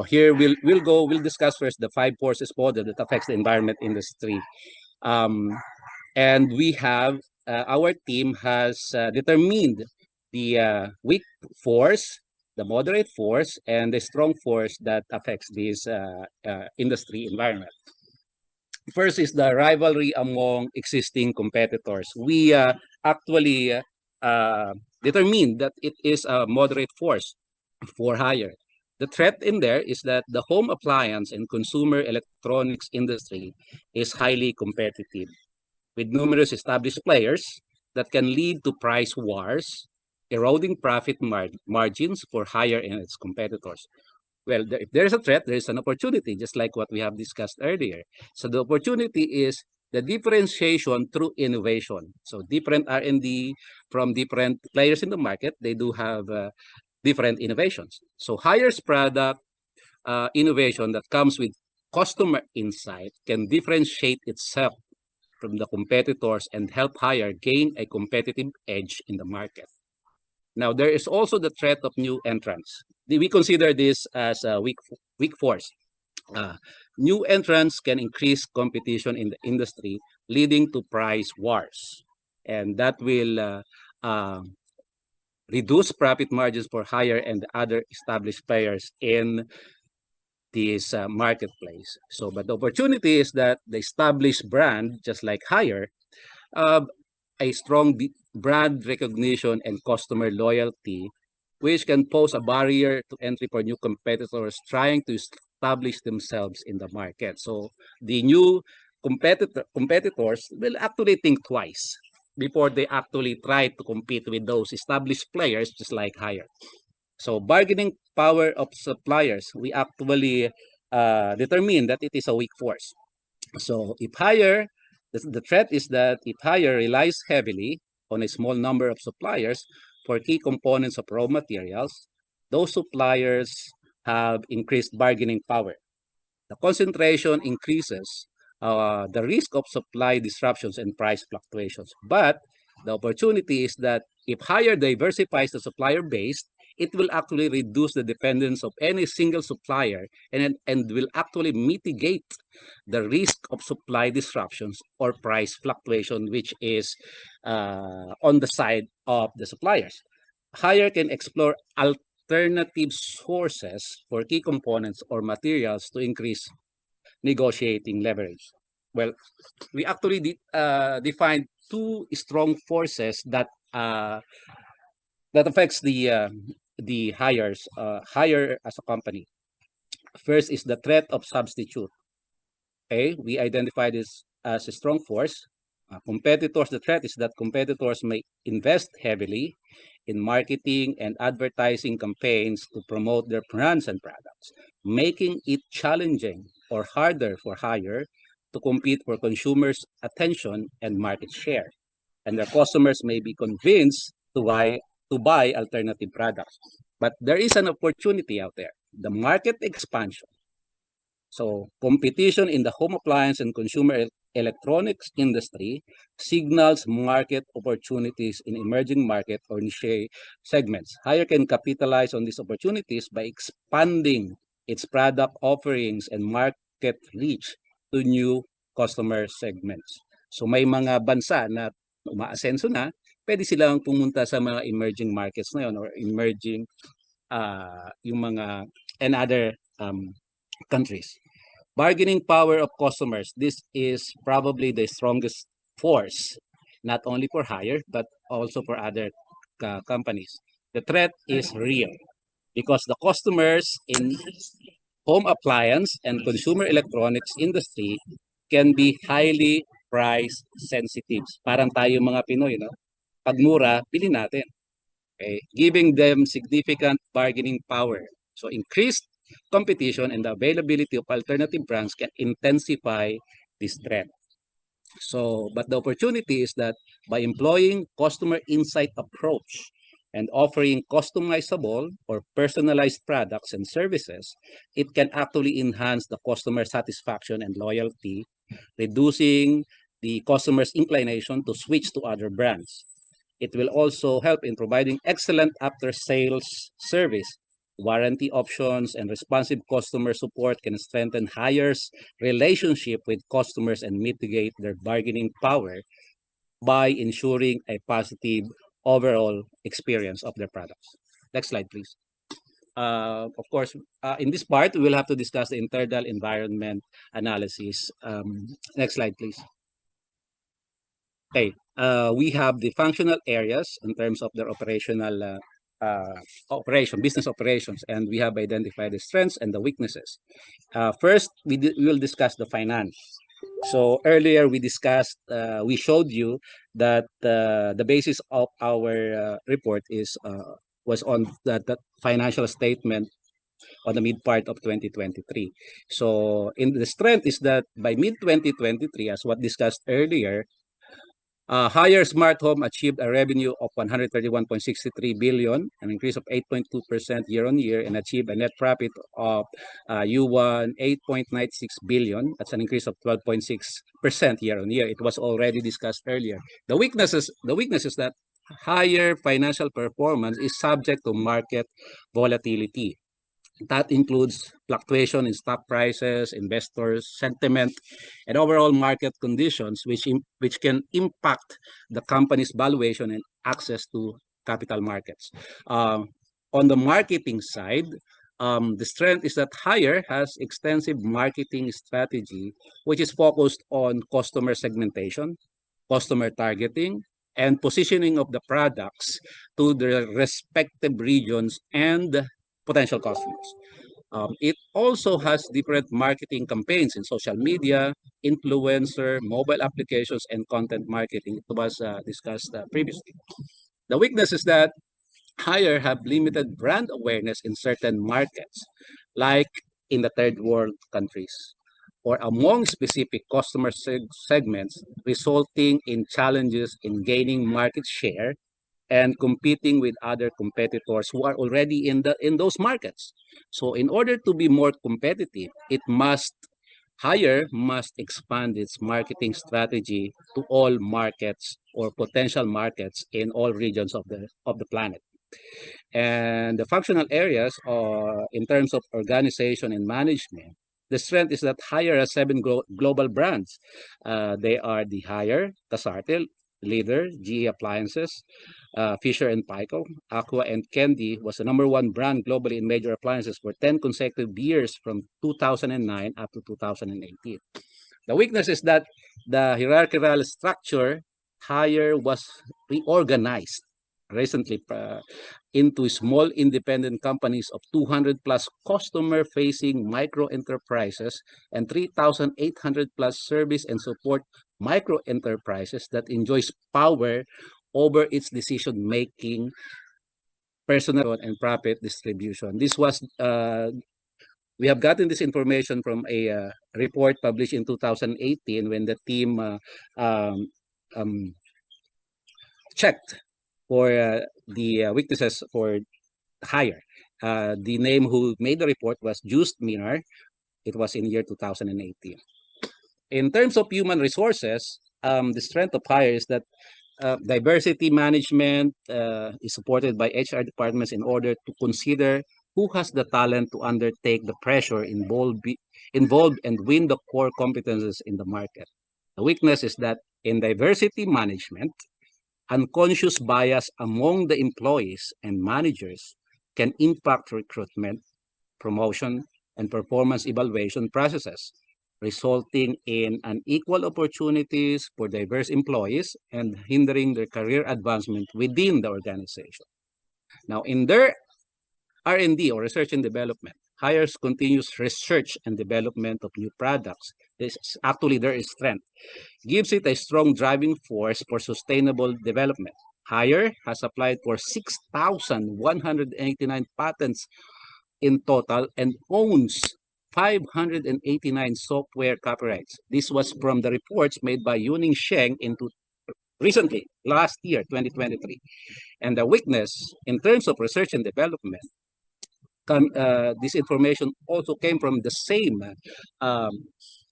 Here we'll discuss first the 5 forces model that affects the environment industry. And we have our team has determined the weak force, the moderate force, and the strong force that affects this industry environment. First is the rivalry among existing competitors. We actually determine that it is a moderate force for hire. The threat in there is that the home appliance and consumer electronics industry is highly competitive, with numerous established players that can lead to price wars, eroding profit margins for higher and its competitors. Well, if there's a threat, there's an opportunity, just like what we have discussed earlier. So the opportunity is the differentiation through innovation. So different R&D from different players in the market, they do have different innovations. So Hire's product innovation that comes with customer insight can differentiate itself from the competitors and help Hire gain a competitive edge in the market. Now, there is also the threat of new entrants. We consider this as a weak force. New entrants can increase competition in the industry, leading to price wars. And that will reduce profit margins for Hire and other established players in this marketplace. So, but the opportunity is that the established brand, just like Hire, a strong brand recognition and customer loyalty, which can pose a barrier to entry for new competitors trying to establish themselves in the market. So the new competitors will actually think twice before they actually try to compete with those established players, just like Hire. So bargaining power of suppliers, we actually determine that it is a weak force. So if Hire, the threat is that if Hire relies heavily on a small number of suppliers for key components of raw materials, those suppliers have increased bargaining power. The concentration increases the risk of supply disruptions and price fluctuations. But the opportunity is that if Hire diversifies the supplier base, it will actually reduce the dependence of any single supplier and will actually mitigate the risk of supply disruptions or price fluctuation, which is on the side of the suppliers. Hire can explore alternative sources for key components or materials to increase negotiating leverage. Well, we actually defined two strong forces that affects the Hire as a company. First is the threat of substitute. Okay, we identify this as a strong force. Competitors, the threat is that competitors may invest heavily in marketing and advertising campaigns to promote their brands and products, making it challenging or harder for Hire to compete for consumers' attention and market share. And their customers may be convinced to buy alternative products. But there is an opportunity out there, the market expansion. So competition in the home appliance and consumer electronics industry signals market opportunities in emerging market or niche segments. Hire can capitalize on these opportunities by expanding its product offerings and market reach to new customer segments. So may mga bansa na umaasenso na, pwede silang pumunta sa mga emerging markets na yun or emerging yung mga and other countries. Bargaining power of customers. This is probably the strongest force, not only for Hire, but also for other companies. The threat is real because the customers in home appliance and consumer electronics industry can be highly price sensitive. Parang tayo mga Pinoy, no? Pag mura, pili natin. Okay? Giving them significant bargaining power. So increased competition and the availability of alternative brands can intensify this threat. So, but the opportunity is that by employing customer insight approach and offering customizable or personalized products and services, it can actually enhance the customer satisfaction and loyalty, reducing the customer's inclination to switch to other brands. It will also help in providing excellent after-sales service. Warranty options and responsive customer support can strengthen Hire's relationship with customers and mitigate their bargaining power by ensuring a positive overall experience of their products. Next slide, please. of course, in this part, we will have to discuss the internal environment analysis. Next slide, please. Okay, we have the functional areas in terms of their operational business operations, and we have identified the strengths and the weaknesses. First, we will discuss the finance. So earlier we discussed, we showed you that the basis of our report was on the financial statement on the mid part of 2023. So in the strength is that by mid 2023, as what discussed earlier, Haier Smart Home achieved a revenue of 131.63 billion, an increase of 8.2% year-on-year, and achieved a net profit of yuan 8.96 billion. That's an increase of 12.6% year-on-year. It was already discussed earlier. The weakness is that higher financial performance is subject to market volatility. That includes fluctuation in stock prices, investors' sentiment, and overall market conditions, which can impact the company's valuation and access to capital markets. On the marketing side, the strength is that Haier has extensive marketing strategy, which is focused on customer segmentation, customer targeting, and positioning of the products to the respective regions and potential customers. It also has different marketing campaigns in social media, influencer, mobile applications, and content marketing. It was discussed previously. The weakness is that Haier have limited brand awareness in certain markets, like in the third world countries, or among specific customer segments, resulting in challenges in gaining market share and competing with other competitors who are already in those markets. So in order to be more competitive, Haier must expand its marketing strategy to all markets or potential markets in all regions of the planet. And the functional areas are in terms of organization and management. The strength is that Haier has 7 global brands. They are the Haier, Casartel, Leader, GE Appliances, Fisher and Paykel, Aqua, and Candy was the #1 brand globally in major appliances for 10 consecutive years from 2009 up to 2018. The weakness is that the hierarchical structure Haier was reorganized recently into small independent companies of 200 plus customer facing micro enterprises and 3,800 plus service and support micro enterprises that enjoys power over its decision making, personal and profit distribution. This was we have gotten this information from a report published in 2018 when the team checked for the weaknesses for Haier. The name who made the report was Just Minar. It was in year 2018. In terms of human resources, the strength of Haier is that diversity management is supported by HR departments in order to consider who has the talent to undertake the pressure involved and win the core competences in the market. The weakness is that in diversity management, unconscious bias among the employees and managers can impact recruitment, promotion, and performance evaluation processes, resulting in unequal opportunities for diverse employees and hindering their career advancement within the organization. Now, in their R&D or research and development, Haier's continuous research and development of new products is actually their strength, gives it a strong driving force for sustainable development. Haier has applied for 6,189 patents in total and owns 589 software copyrights. This was from the reports made by Yuning Sheng recently, last year, 2023. And the weakness in terms of research and development, this information also came from the same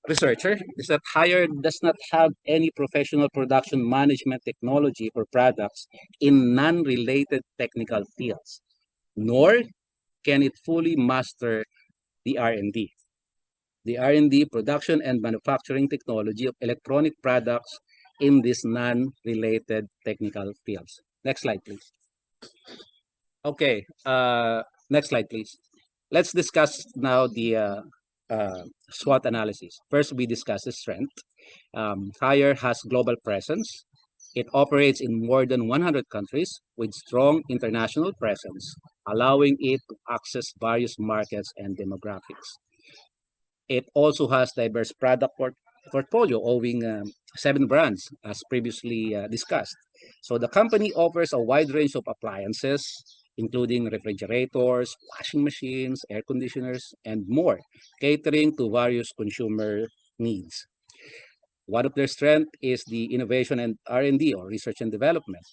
researcher, is that Haier does not have any professional production management technology for products in non-related technical fields, nor can it fully master the R&D. The R&D, production, and manufacturing technology of electronic products in these non-related technical fields. Next slide, please. Okay, Next slide, please. Let's discuss now the SWOT analysis. First, we discuss the strength. Haier has global presence. It operates in more than 100 countries with strong international presence, allowing it to access various markets and demographics. It also has diverse product portfolio, owing 7 brands, as previously discussed. So the company offers a wide range of appliances, including refrigerators, washing machines, air conditioners, and more, catering to various consumer needs. One of their strengths is the innovation and R&D, or research and development.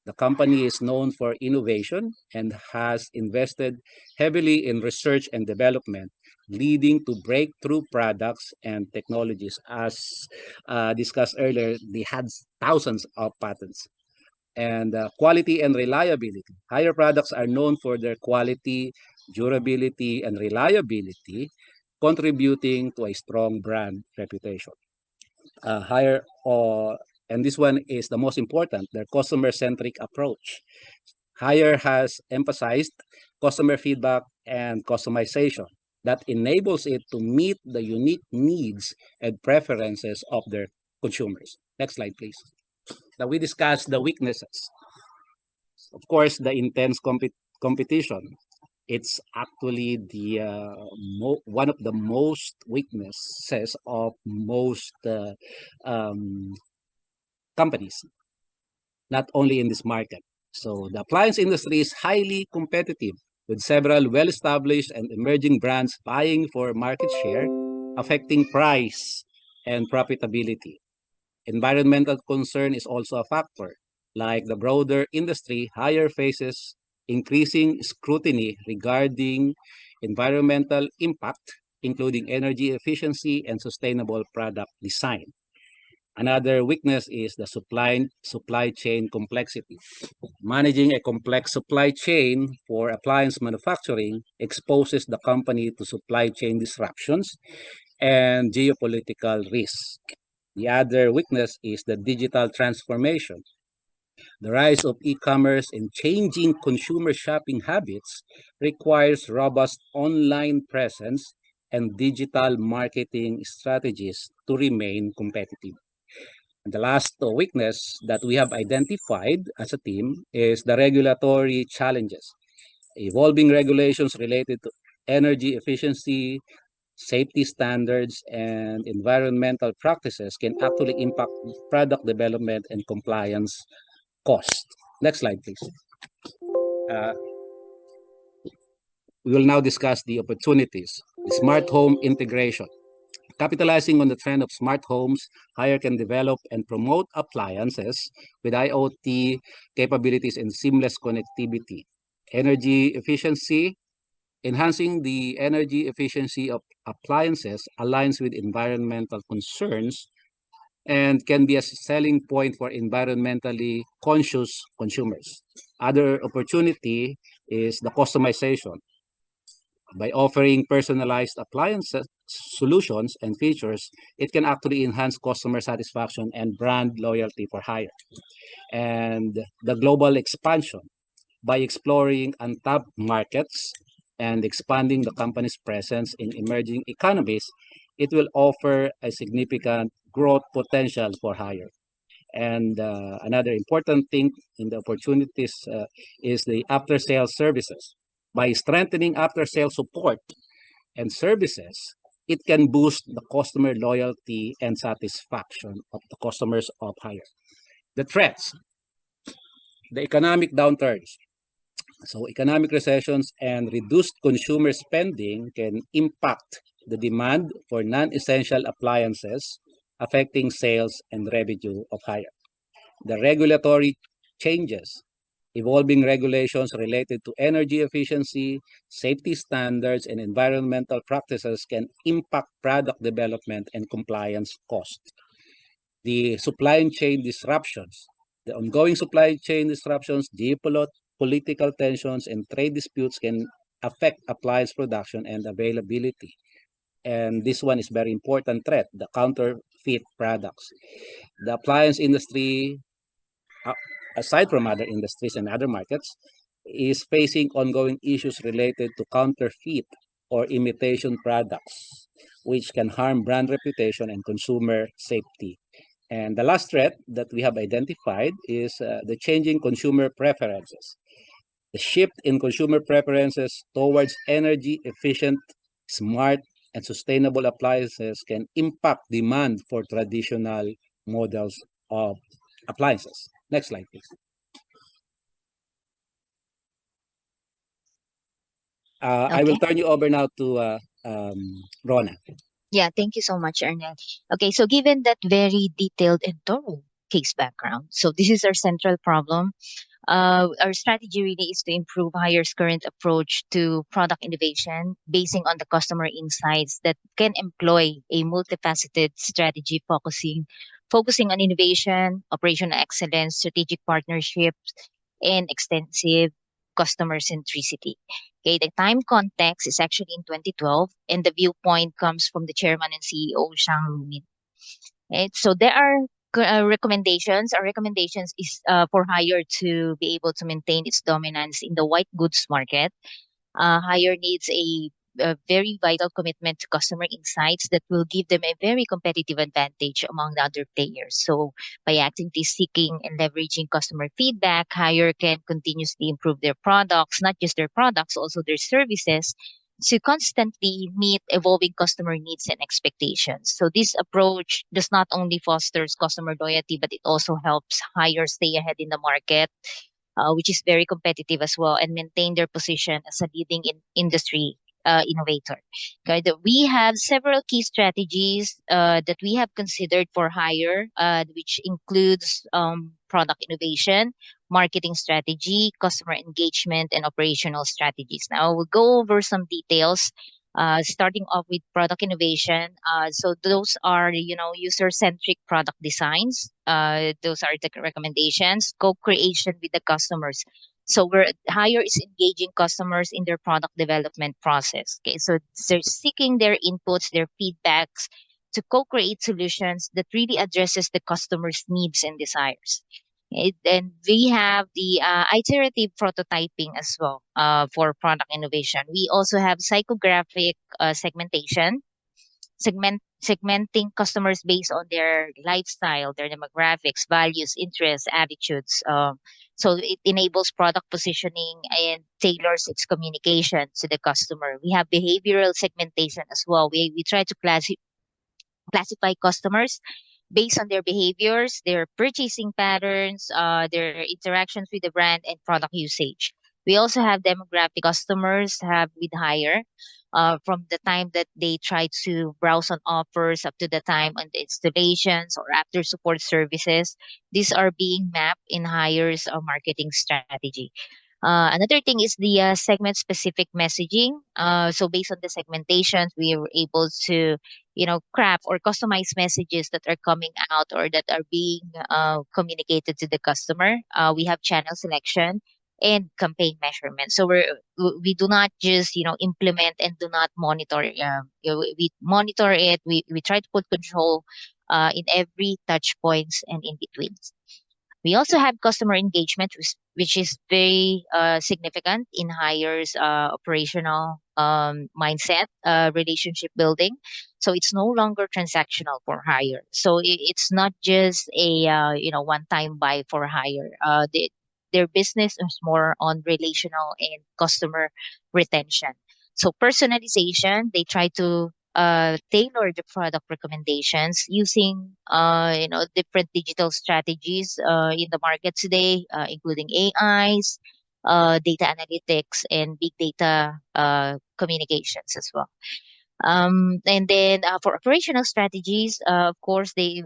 The company is known for innovation and has invested heavily in research and development, leading to breakthrough products and technologies. As discussed earlier, they had thousands of patents. And quality and reliability. Haier products are known for their quality, durability, and reliability, contributing to a strong brand reputation. Haier, and this one is the most important, their customer-centric approach. Haier has emphasized customer feedback and customization that enables it to meet the unique needs and preferences of their consumers. Next slide, please. Now we discuss the weaknesses. Of course, the intense competition. It's actually the one of the most weaknesses of most companies, not only in this market. So the appliance industry is highly competitive, with several well-established and emerging brands vying for market share, affecting price and profitability. Environmental concern is also a factor. Like the broader industry, Haier faces increasing scrutiny regarding environmental impact, including energy efficiency and sustainable product design. Another weakness is the supply chain complexity. Managing a complex supply chain for appliance manufacturing exposes the company to supply chain disruptions and geopolitical risk. The other weakness is the digital transformation. The rise of e-commerce and changing consumer shopping habits requires robust online presence and digital marketing strategies to remain competitive. And the last weakness that we have identified as a team is the regulatory challenges. Evolving regulations related to energy efficiency, safety standards, and environmental practices can actually impact product development and compliance cost. Next slide, please. We will now discuss the opportunities. The smart home integration. Capitalizing on the trend of smart homes, Haier can develop and promote appliances with IoT capabilities and seamless connectivity. Energy efficiency. Enhancing the energy efficiency of appliances aligns with environmental concerns and can be a selling point for environmentally conscious consumers. Other opportunity is the customization. By offering personalized appliance solutions and features, it can actually enhance customer satisfaction and brand loyalty for Haier. And the global expansion. By exploring untapped markets and expanding the company's presence in emerging economies, it will offer a significant growth potential for Haier. And another important thing in the opportunities is the after-sales services. By strengthening after-sales support and services, it can boost the customer loyalty and satisfaction of the customers of Haier. The threats, the economic downturns. So economic recessions and reduced consumer spending can impact the demand for non-essential appliances, affecting sales and revenue of Haier. The regulatory changes. Evolving regulations related to energy efficiency, safety standards, and environmental practices can impact product development and compliance costs. The supply chain disruptions. The ongoing supply chain disruptions, geopolitical tensions, and trade disputes can affect appliance production and availability. And this one is very important threat, the counterfeit products. The appliance industry, aside from other industries and other markets, is facing ongoing issues related to counterfeit or imitation products, which can harm brand reputation and consumer safety. And the last threat that we have identified is the changing consumer preferences. The shift in consumer preferences towards energy efficient, smart, and sustainable appliances can impact demand for traditional models of appliances. Next slide, please. I will Okay. turn you over now to Rona. Yeah, thank you so much, Ernest. Okay, so given that very detailed and thorough case background, so this is our central problem. Our strategy really is to improve Hire's current approach to product innovation, basing on the customer insights that can employ a multifaceted strategy focusing on innovation, operational excellence, strategic partnerships, and extensive customer centricity. Okay, the time context is actually in 2012, and the viewpoint comes from the chairman and CEO, Shang Lumin. Right? So there are recommendations. Our recommendations is for Hire to be able to maintain its dominance in the white goods market. Hire needs a very vital commitment to customer insights that will give them a very competitive advantage among the other players. So by actively seeking and leveraging customer feedback, Hire can continuously improve their products, not just their products, also their services, to constantly meet evolving customer needs and expectations. So this approach does not only fosters customer loyalty, but it also helps Hire stay ahead in the market, which is very competitive as well, and maintain their position as a leading industry innovator. Okay, we have several key strategies that we have considered for Hire, which includes product innovation, marketing strategy, customer engagement, and operational strategies. Now we'll go over some details. Starting off with product innovation, so those are user-centric product designs. Those are the recommendations. Co-creation with the customers. So where Hire is engaging customers in their product development process. Okay, so they're seeking their inputs, their feedbacks to co-create solutions that really addresses the customer's needs and desires. And we have the iterative prototyping as well for product innovation. We also have psychographic segmentation, segmenting customers based on their lifestyle, their demographics, values, interests, attitudes. So it enables product positioning and tailors its communication to the customer. We have behavioral segmentation as well. We try to classify customers based on their behaviors, their purchasing patterns, their interactions with the brand, and product usage. We also have demographic customers have with Hire, from the time that they try to browse on offers up to the time on the installations or after support services. These are being mapped in Hire's marketing strategy. Another thing is the segment specific messaging. So based on the segmentations, we were able to, craft or customize messages that are coming out or that are being communicated to the customer. We have channel selection and campaign measurement. So we do not just implement and do not monitor. We monitor it. We try to put control in every touch points and in between. We also have customer engagement, which is very significant in Hire's operational mindset, relationship building. So it's no longer transactional for Hire. So it's not just a one-time buy for Hire. Their business is more on relational and customer retention. So personalization, they try to tailor the product recommendations using different digital strategies in the market today, including AIs, data analytics, and big data communications as well. And then for operational strategies, of course, we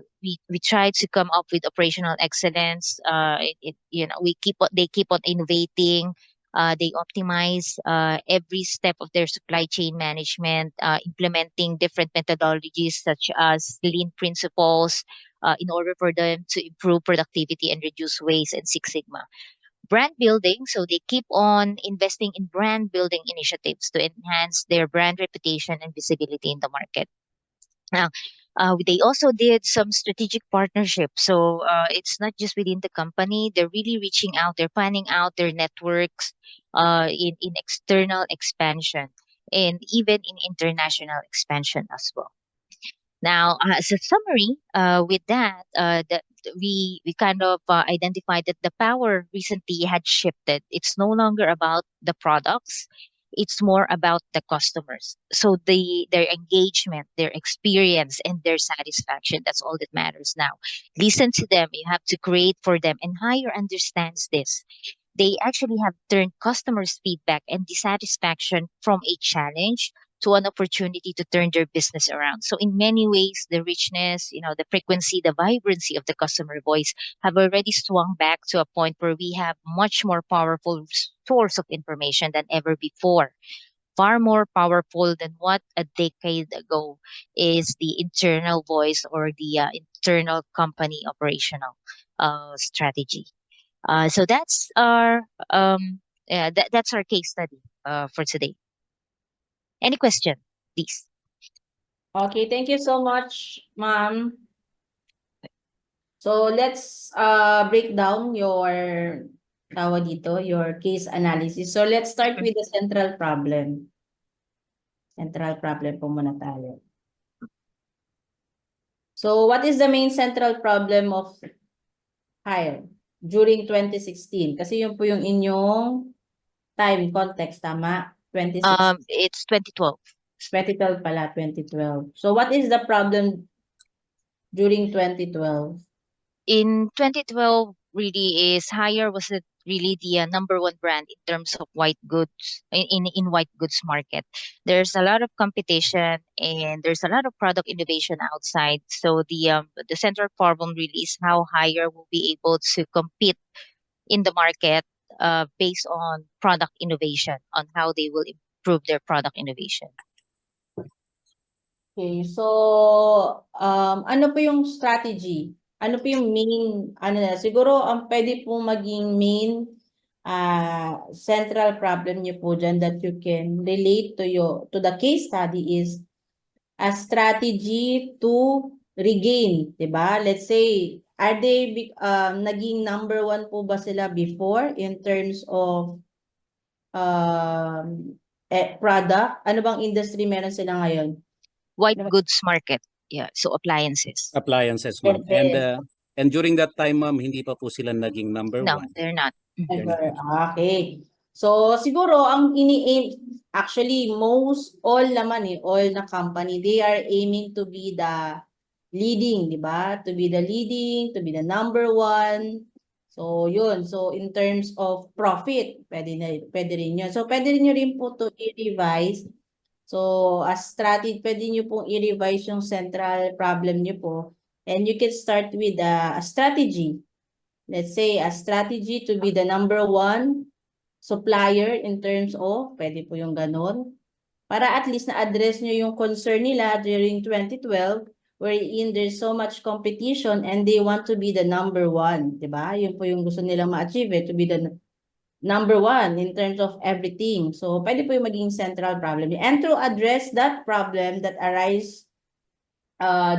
try to come up with operational excellence. They keep on innovating. They optimize every step of their supply chain management, implementing different methodologies such as lean principles in order for them to improve productivity and reduce waste and Six Sigma. Brand building, so they keep on investing in brand building initiatives to enhance their brand reputation and visibility in the market. Now, They also did some strategic partnerships. So it's not just within the company. They're really reaching out. They're planning out their networks in external expansion and even in international expansion as well. Now, as a summary, with that, we kind of identified that the power recently had shifted. It's no longer about the products; it's more about the customers. So their engagement, their experience, and their satisfaction. That's all that matters now. Listen to them. You have to create for them, and Hire understands this. They actually have turned customers' feedback and dissatisfaction from a challenge to an opportunity to turn their business around. So in many ways, the richness, the frequency, the vibrancy of the customer voice have already swung back to a point where we have much more powerful source of information than ever before. Far more powerful than what a decade ago is the internal voice or the internal company operational strategy. So that's our case study for today. Any question, please? Okay, thank you so much, ma'am. So let's break down your your case analysis. So let's start with the central problem. Central problem po muna tayo. So what is the main central problem of Hire during 2016? Kasi yun po yung inyong time context, tama? 2016. It's 2012. 2012 pala, 2012. So what is the problem during 2012? In 2012, really is Hire was really the number one brand in terms of white goods in white goods market. There's a lot of competition and there's a lot of product innovation outside. So the central problem really is how Hire will be able to compete in the market based on product innovation, on how they will improve their product innovation. Okay, so ano po yung strategy? Ano po yung main, siguro ang pwede pong maging main central problem niyo po dyan that you can relate to the case study is a strategy to regain, di ba? Let's say, are they naging number one po ba sila before in terms of product? Ano bang industry meron sila ngayon? White goods market. Yeah, so appliances. Appliances, ma'am. And during that time, ma'am, hindi pa po sila naging number No, one. they're not. Never. Okay. So, siguro, ang ini-aim, actually, all na company, they are aiming to be the leading, di ba? To be the leading, to be the number one. So, yun. So, in terms of profit, pwede rin yun. So, pwede nyo rin po to i-revise. So, as strategy, pwede nyo pong i-revise yung central problem nyo po. And you can start with a strategy. Let's say a strategy to be the number one supplier in terms of, pwede po yung ganun. Para at least na-address nyo yung concern nila during 2012 wherein there's so much competition and they want to be the number one. Diba? Yun po yung gusto nilang ma-achieve, to be the number one in terms of everything. So, pwede po yung maging central problem. And to address that problem that arise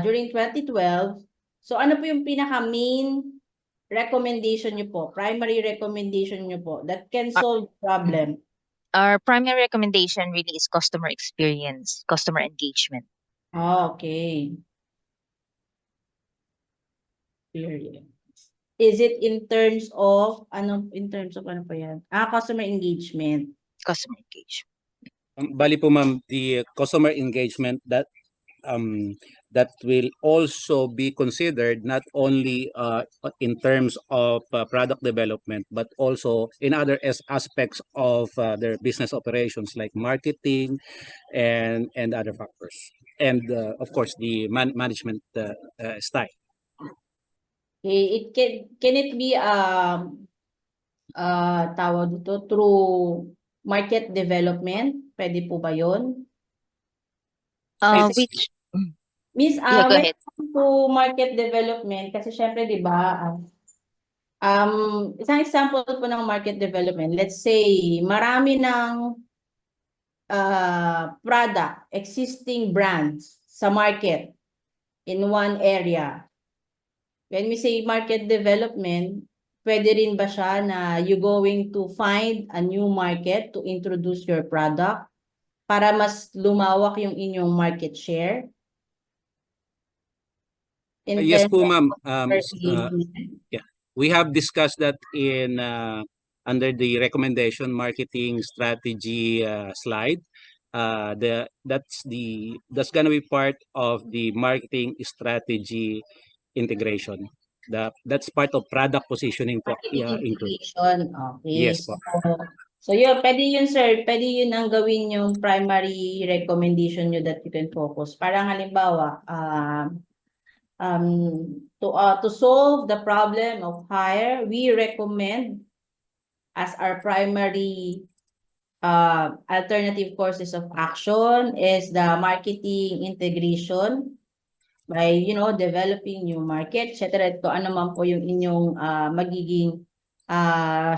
during 2012, so ano po yung pinaka-main recommendation nyo po, primary recommendation nyo po that can solve the problem? Our primary recommendation really is customer experience, customer engagement. Oh, okay. Period. Is it in terms of ano po yan? Customer engagement. Customer engagement. Bali po, ma'am, the customer engagement that will also be considered not only in terms of product development, but also in other aspects of their business operations like marketing and other factors. And of course, the management style. Okay, can it be tawag dito through market development? Pwede po ba 'yon? Which Miss, yeah, go when ahead. it comes to market development, kasi syempre, di ba, isang example po ng market development, let's say, marami ng product, existing brands sa market. in one area. When we say market development, pwede rin ba siya na you going to find a new market to introduce your product para mas lumawak yung inyong market share? In Yes terms po, of ma'am. engagement? We have discussed that in under the recommendation marketing strategy slide. That's gonna be part of the marketing strategy integration. That's part of product positioning po, Marketing include. integration. Okay. Yes po. So yun, pwede yun sir, pwede yun ang gawin yung primary recommendation nyo that you can focus. Parang halimbawa, to solve the problem of hire, we recommend as our primary alternative courses of action is the marketing integration by, developing new market, etc. Ito ano man po yung inyong magiging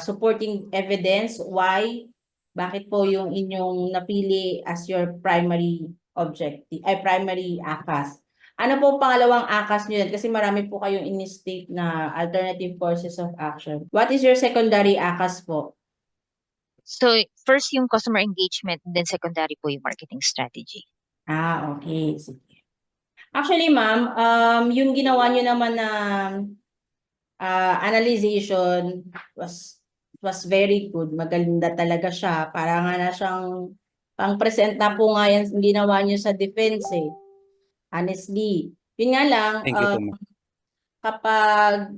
supporting evidence why, bakit po yung inyong napili as your primary objective, ay primary ACAS. Ano po pangalawang ACAS nyo yan? Kasi marami po kayong in-state na alternative courses of action. What is your secondary ACAS po? So, first yung customer engagement, and then secondary po yung marketing strategy. Okay. Sige. Actually, ma'am, yung ginawa nyo naman na analyzation was very good. Maganda talaga siya. Para nga na siyang pang-present na po nga yan ginawa nyo sa defense eh. Honestly. Yun nga lang, Thank you po, ma'am. kapag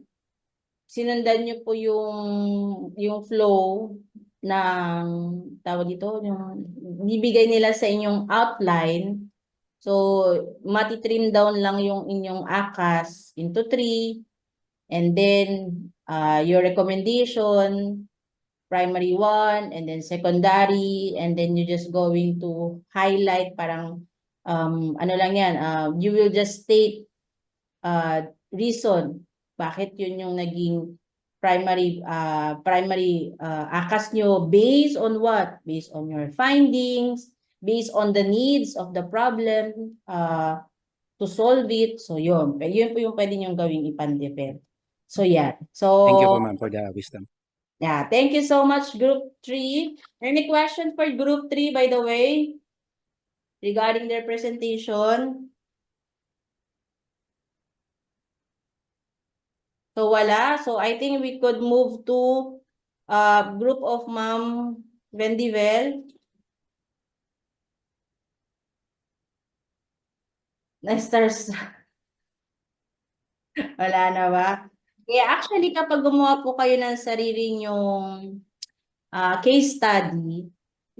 sinundan nyo po yung flow ng tawag dito, yung bibigay nila sa inyong outline. So, mati-trim down lang yung inyong ACAS into 3. And then, your recommendation, primary 1, and then secondary, and then you're just going to highlight parang, ano lang yan, you will just state reason bakit yun yung naging primary ACAS nyo based on what? Based on your findings, based on the needs of the problem to solve it. So yun po yung pwede nyong gawing ipan-defend. So yeah. So Thank you po, ma'am, for the wisdom. yeah, thank you so much, Group 3. Any question for Group 3, by the way, regarding their presentation? So wala. So I think we could move to group of Ma'am Vendivel. Nesters. Wala na ba? Yeah, actually kapag gumawa po kayo ng sarili nyong case study,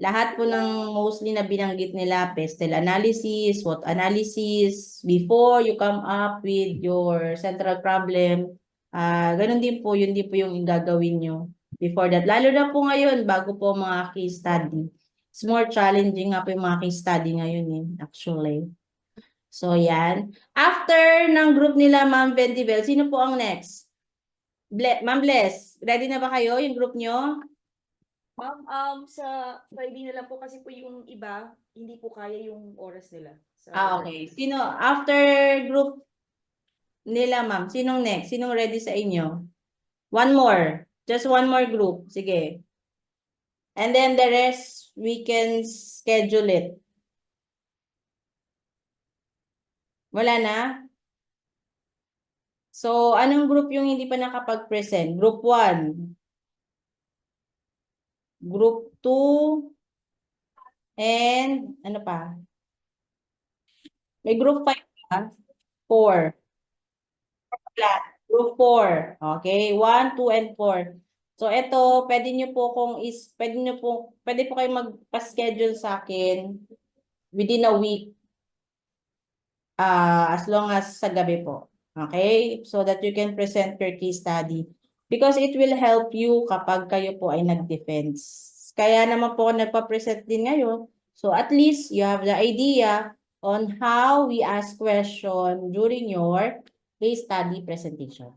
lahat po ng mostly na binanggit nila, pestle analysis, SWOT analysis, before you come up with your central problem, ganun din po, yun din po yung gagawin nyo before that. Lalo na po ngayon, bago po mga case study. It's more challenging nga po yung mga case study ngayon actually. So, yan. After ng group nila, Ma'am Vendivel, sino po ang next? Ma'am Bless, ready na ba kayo, yung group nyo? Ma'am, sa Friday na lang po kasi po yung iba, hindi po kaya yung oras nila. Okay. Sino, after group nila, ma'am, sinong next? Sinong ready sa inyo? One more. Just one more group. Sige. And then the rest, we can schedule it. Wala na? So, anong group yung hindi pa nakapag-present? Group 1. Group 2. And, ano pa? May group 5 pa? 4. Group 4. Okay, 1, 2, and 4. So, ito, pwede po kayo magpa-schedule sa akin within a week. As long as sa gabi po. Okay? So that you can present your case study. Because it will help you kapag kayo po ay nag-defense. Kaya naman po nagpa-present din ngayon. So at least you have the idea on how we ask question during your case study presentation.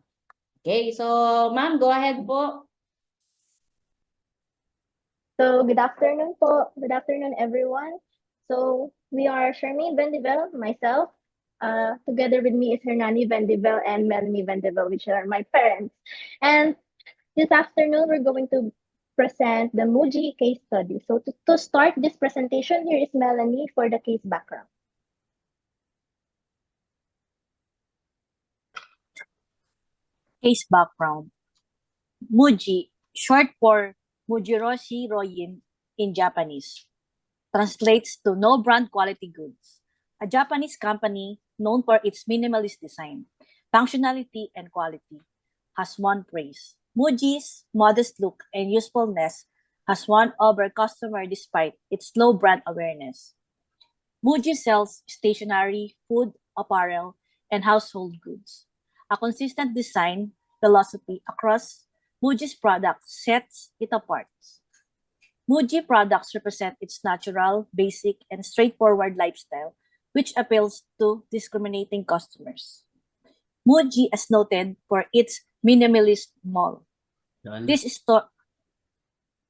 Okay? So, ma'am, go ahead po. So, good afternoon po. Good afternoon, everyone. So, we are Charmaine Vendivel, myself. Together with me is Hernani Vendivel and Melanie Vendivel, which are my parents. And this afternoon, we're going to present the Muji case study. So to start this presentation, here is Melanie for the case background. Case background. Muji, short for Mujiroshi Royin in Japanese, translates to no brand quality goods. A Japanese company known for its minimalist design, functionality, and quality has won praise. Muji's modest look and usefulness has won over customer despite its low brand awareness. Muji sells stationery, food, apparel, and household goods. A consistent design philosophy across Muji's products sets it apart. Muji products represent its natural, basic, and straightforward lifestyle, which appeals to discriminating customers. Muji is noted for its minimalist mall. These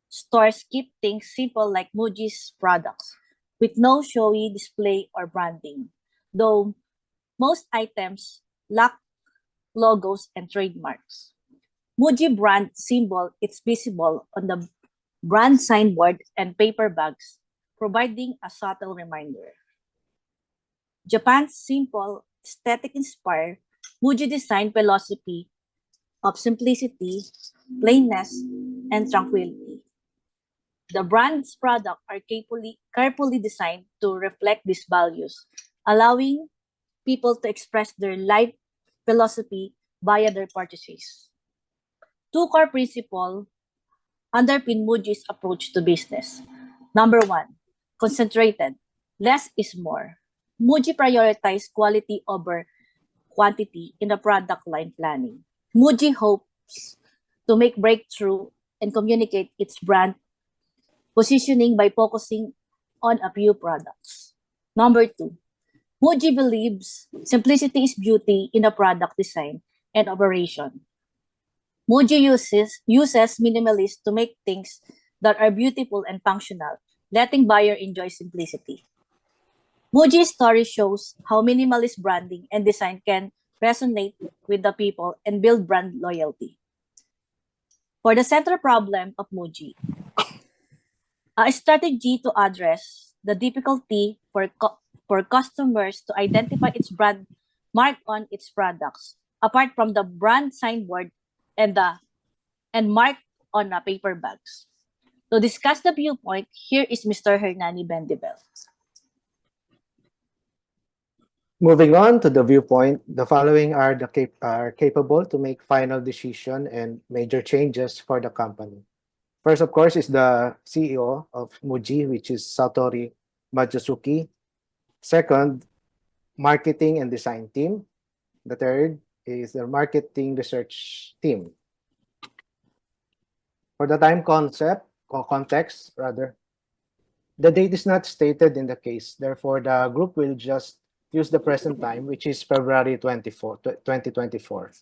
stores keep things simple like Muji's products, with no showy display or branding, though most items lack logos and trademarks. Muji brand symbol is visible on the brand signboard and paper bags, providing a subtle reminder. Japan's simple, aesthetic-inspired Muji design philosophy of simplicity, plainness, and tranquility. The brand's products are carefully designed to reflect these values, allowing people to express their life philosophy via their purchases. Two core principles underpin Muji's approach to business. Number one, concentrated. Less is more. Muji prioritizes quality over quantity in the product line planning. Muji hopes to make breakthrough and communicate its brand positioning by focusing on a few products. Number two, Muji believes simplicity is beauty in the product design and operation. Muji uses minimalists to make things that are beautiful and functional, letting buyer enjoy simplicity. Muji's story shows how minimalist branding and design can resonate with the people and build brand loyalty. For the central problem of Muji, a strategy to address the difficulty for customers to identify its brand mark on its products, apart from the brand signboard and mark on the paper bags. To discuss the viewpoint, here is Mr. Hernani Bendibel. Moving on to the viewpoint, the following are capable to make final decision and major changes for the company. First, of course, is the CEO of Muji, which is Satori Matsusuki. Second, marketing and design team. The third is the marketing research team. For the time context, the date is not stated in the case. Therefore, the group will just use the present time, which is February 24, 2024.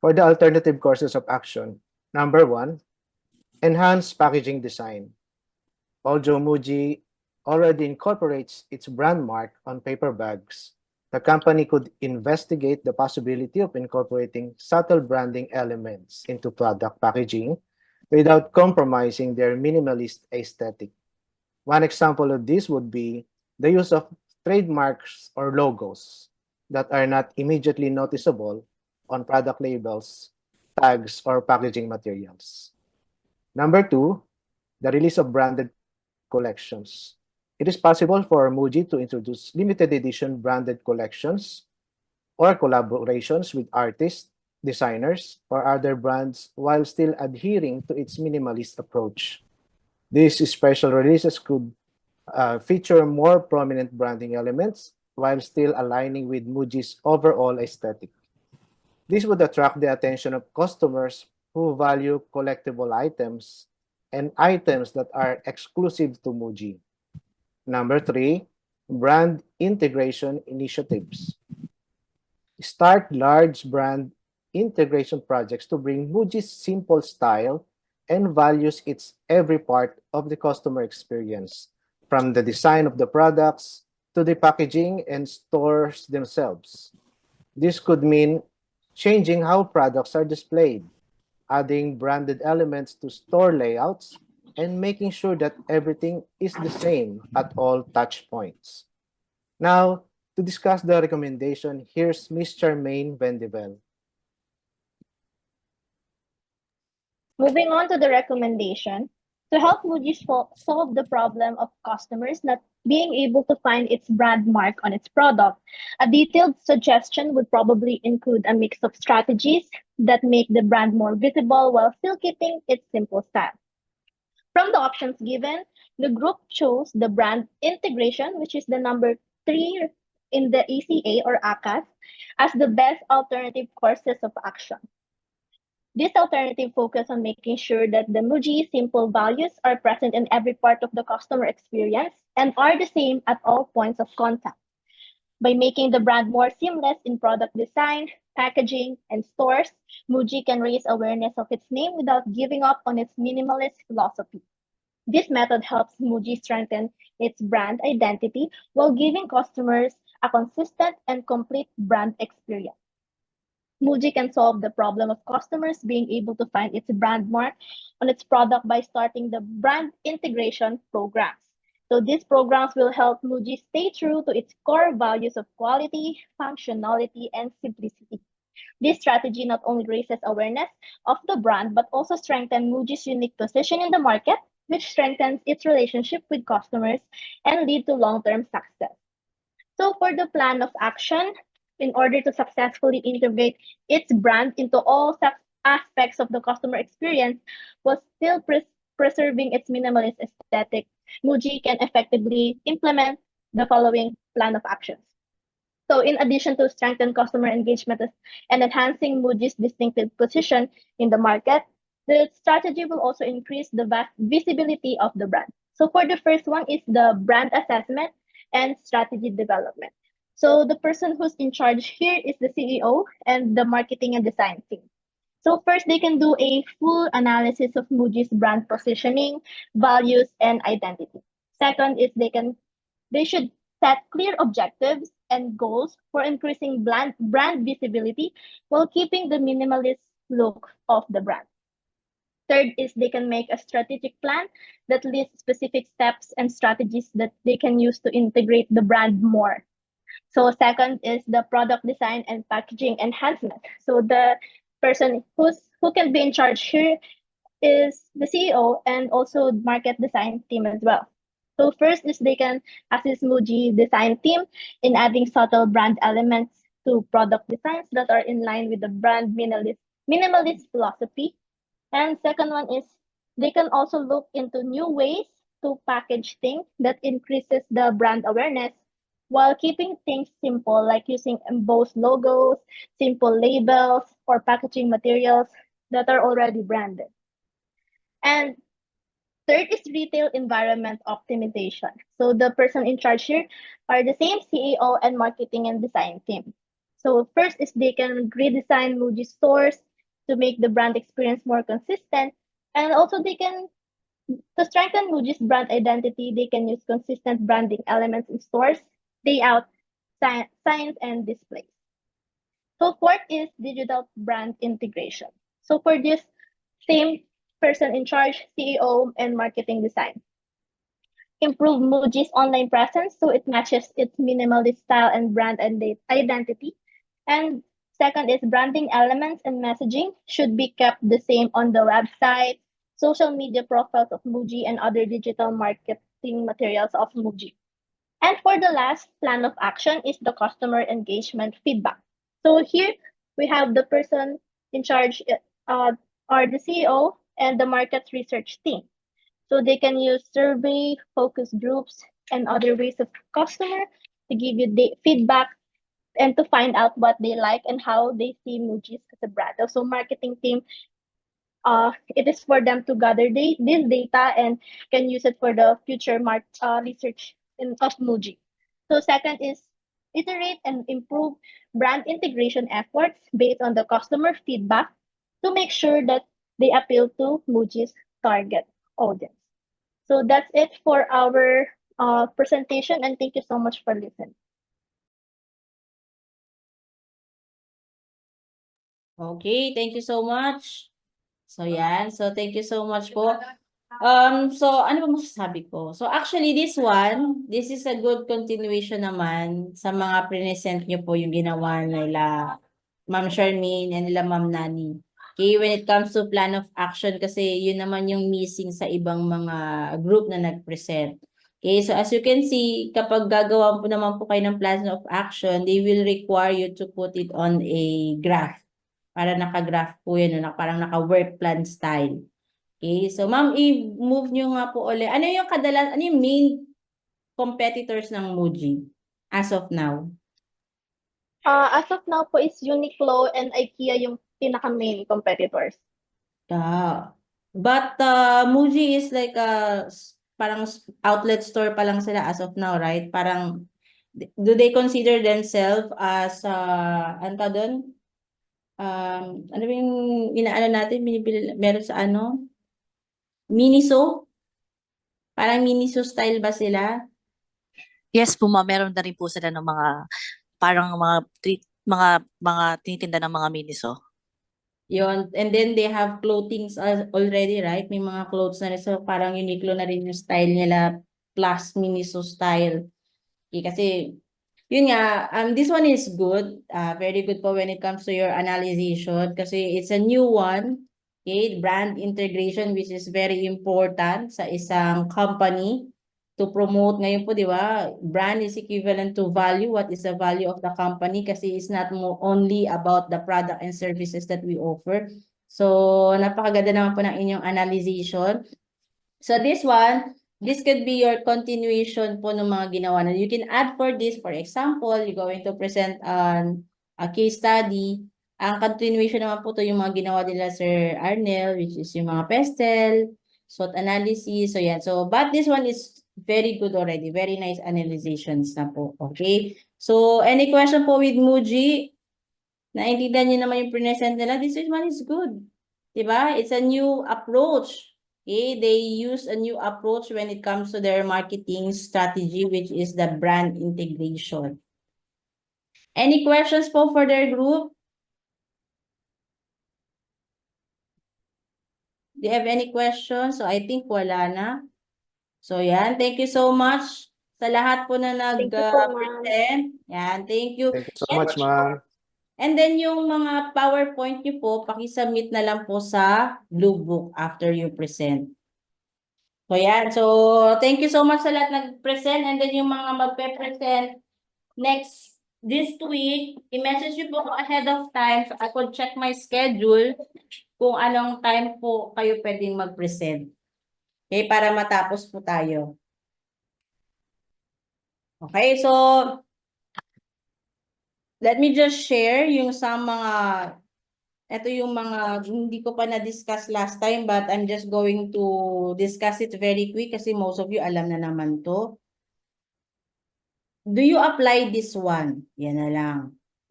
For the alternative courses of action, number one, enhance packaging design. Although Muji already incorporates its brand mark on paper bags, the company could investigate the possibility of incorporating subtle branding elements into product packaging without compromising their minimalist aesthetic. One example of this would be the use of trademarks or logos that are not immediately noticeable on product labels, tags, or packaging materials. Number two, the release of branded collections. It is possible for Muji to introduce limited edition branded collections or collaborations with artists, designers, or other brands while still adhering to its minimalist approach. These special releases could feature more prominent branding elements while still aligning with Muji's overall aesthetic. This would attract the attention of customers who value collectible items and items that are exclusive to Muji. Number three, brand integration initiatives. Start large brand integration projects to bring Muji's simple style and values its every part of the customer experience, from the design of the products to the packaging and stores themselves. This could mean changing how products are displayed, adding branded elements to store layouts, and making sure that everything is the same at all touch points. Now, to discuss the recommendation, here's Ms. Charmaine Vendevel. Moving on to the recommendation, to help Muji solve the problem of customers not being able to find its brand mark on its product, a detailed suggestion would probably include a mix of strategies that make the brand more visible while still keeping its simple style. From the options given, the group chose the brand integration, which is the number 3 in the ECA or ACAS, as the best alternative courses of action. This alternative focus on making sure that the Muji simple values are present in every part of the customer experience and are the same at all points of contact. By making the brand more seamless in product design, packaging, and stores, Muji can raise awareness of its name without giving up on its minimalist philosophy. This method helps Muji strengthen its brand identity while giving customers a consistent and complete brand experience. Muji can solve the problem of customers being able to find its brand mark on its product by starting the brand integration programs. So these programs will help Muji stay true to its core values of quality, functionality, and simplicity. This strategy not only raises awareness of the brand, but also strengthens Muji's unique position in the market, which strengthens its relationship with customers and lead to long-term success. So for the plan of action, in order to successfully integrate its brand into all aspects of the customer experience, while still preserving its minimalist aesthetic, Muji can effectively implement the following plan of actions. So in addition to strengthen customer engagement and enhancing Muji's distinctive position in the market, the strategy will also increase the visibility of the brand. So for the first one is the brand assessment and strategy development. So the person who's in charge here is the CEO and the marketing and design team. So first, they can do a full analysis of Muji's brand positioning, values, and identity. Second is they should set clear objectives and goals for increasing brand visibility while keeping the minimalist look of the brand. Third is they can make a strategic plan that lists specific steps and strategies that they can use to integrate the brand more. So second is the product design and packaging enhancement. So the person who can be in charge here is the CEO and also market design team as well. So first is they can assist Muji design team in adding subtle brand elements to product designs that are in line with the brand minimalist philosophy. And second one is they can also look into new ways to package things that increases the brand awareness while keeping things simple, like using embossed logos, simple labels, or packaging materials that are already branded. And third is retail environment optimization. So the person in charge here are the same CEO and marketing and design team. So first is they can redesign Muji stores to make the brand experience more consistent. And also to strengthen Muji's brand identity, they can use consistent branding elements in stores, layout, signs, and displays. So fourth is digital brand integration. So for this same person in charge, CEO and marketing design. Improve Muji's online presence so it matches its minimalist style and brand identity. And second is branding elements and messaging should be kept the same on the website, social media profiles of Muji, and other digital marketing materials of Muji. And for the last plan of action is the customer engagement feedback. So here we have the person in charge are the CEO and the market research team. So they can use survey, focus groups, and other ways of customer to give you the feedback and to find out what they like and how they see Muji as a brand. So marketing team, it is for them to gather this data and can use it for the future research of Muji. So second is iterate and improve brand integration efforts based on the customer feedback to make sure that they appeal to Muji's target audience. So that's it for our presentation, and thank you so much for listening. Okay, thank you so much. So yan, so thank you so much po. So ano ba masasabi ko? So actually this is a good continuation naman sa mga present nyo po yung ginawa nila Ma'am Charmaine and nila Ma'am Nani. Okay, when it comes to plan of action kasi yun naman yung missing sa ibang mga group na nag-present. Okay, so as you can see, kapag gagawa po naman po kayo ng plan of action, they will require you to put it on a graph. Para naka-graph po yun, parang naka-work plan style. Okay, so ma'am, i-move nyo nga po ulit. Ano yung main competitors ng Muji as of now? As of now po is Uniqlo and IKEA yung pinaka-main competitors. But Muji is like parang outlet store pa lang sila as of now, right? Parang, do they consider themselves as, ano ka doon? Ano ba yung inaano natin, binibili, meron sa ano? Miniso? Parang Miniso style ba sila? Yes po, ma'am. Meron na rin po sila ng mga parang mga tinitinda ng mga Miniso. Yun. And then they have clothings already, right? May mga clothes na rin. So parang Uniqlo na rin yung style nila plus Miniso style. Okay, kasi yun nga, this one is good. Very good po when it comes to your analysis kasi it's a new one. Okay, brand integration which is very important sa isang company to promote. Ngayon po, di ba, brand is equivalent to value. What is the value of the company? Kasi it's not only about the product and services that we offer. So, napakaganda naman po ng inyong analysis. So this one, this could be your continuation po ng mga ginawa na. You can add for this, for example, you're going to present a case study. Ang continuation naman po to yung mga ginawa nila Sir Arnel, which is yung mga pestle, SWOT analysis. So yan. So, but this one is very good already. Very nice analyzations na po. Okay? So, any question po with Muji? Naintindihan niyo naman yung present nila? This one is good. Diba? It's a new approach. Okay, they use a new approach when it comes to their marketing strategy, which is the brand integration. Any questions po for their group? Do you have any questions? So I think wala na. So yan, thank you so much sa lahat po na Thank you po, ma'am. nag-present. Yan, thank you. Thank you so much, ma'am. And then yung mga PowerPoint nyo po, pakisubmit na lang po sa Blue Book after you present. So yan, so thank you so much sa lahat nag-present and then yung mga magpe-present this week, i-message nyo po ako ahead of time so I could check my schedule kung anong time po kayo pwedeng mag-present. Okay, para matapos po tayo. Okay, so let me just share yung sa mga, ito yung mga hindi ko pa na-discuss last time but I'm just going to discuss it very quick kasi most of you alam na naman to. Do you apply this one? Yan na lang.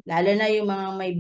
Lalo na yung mga may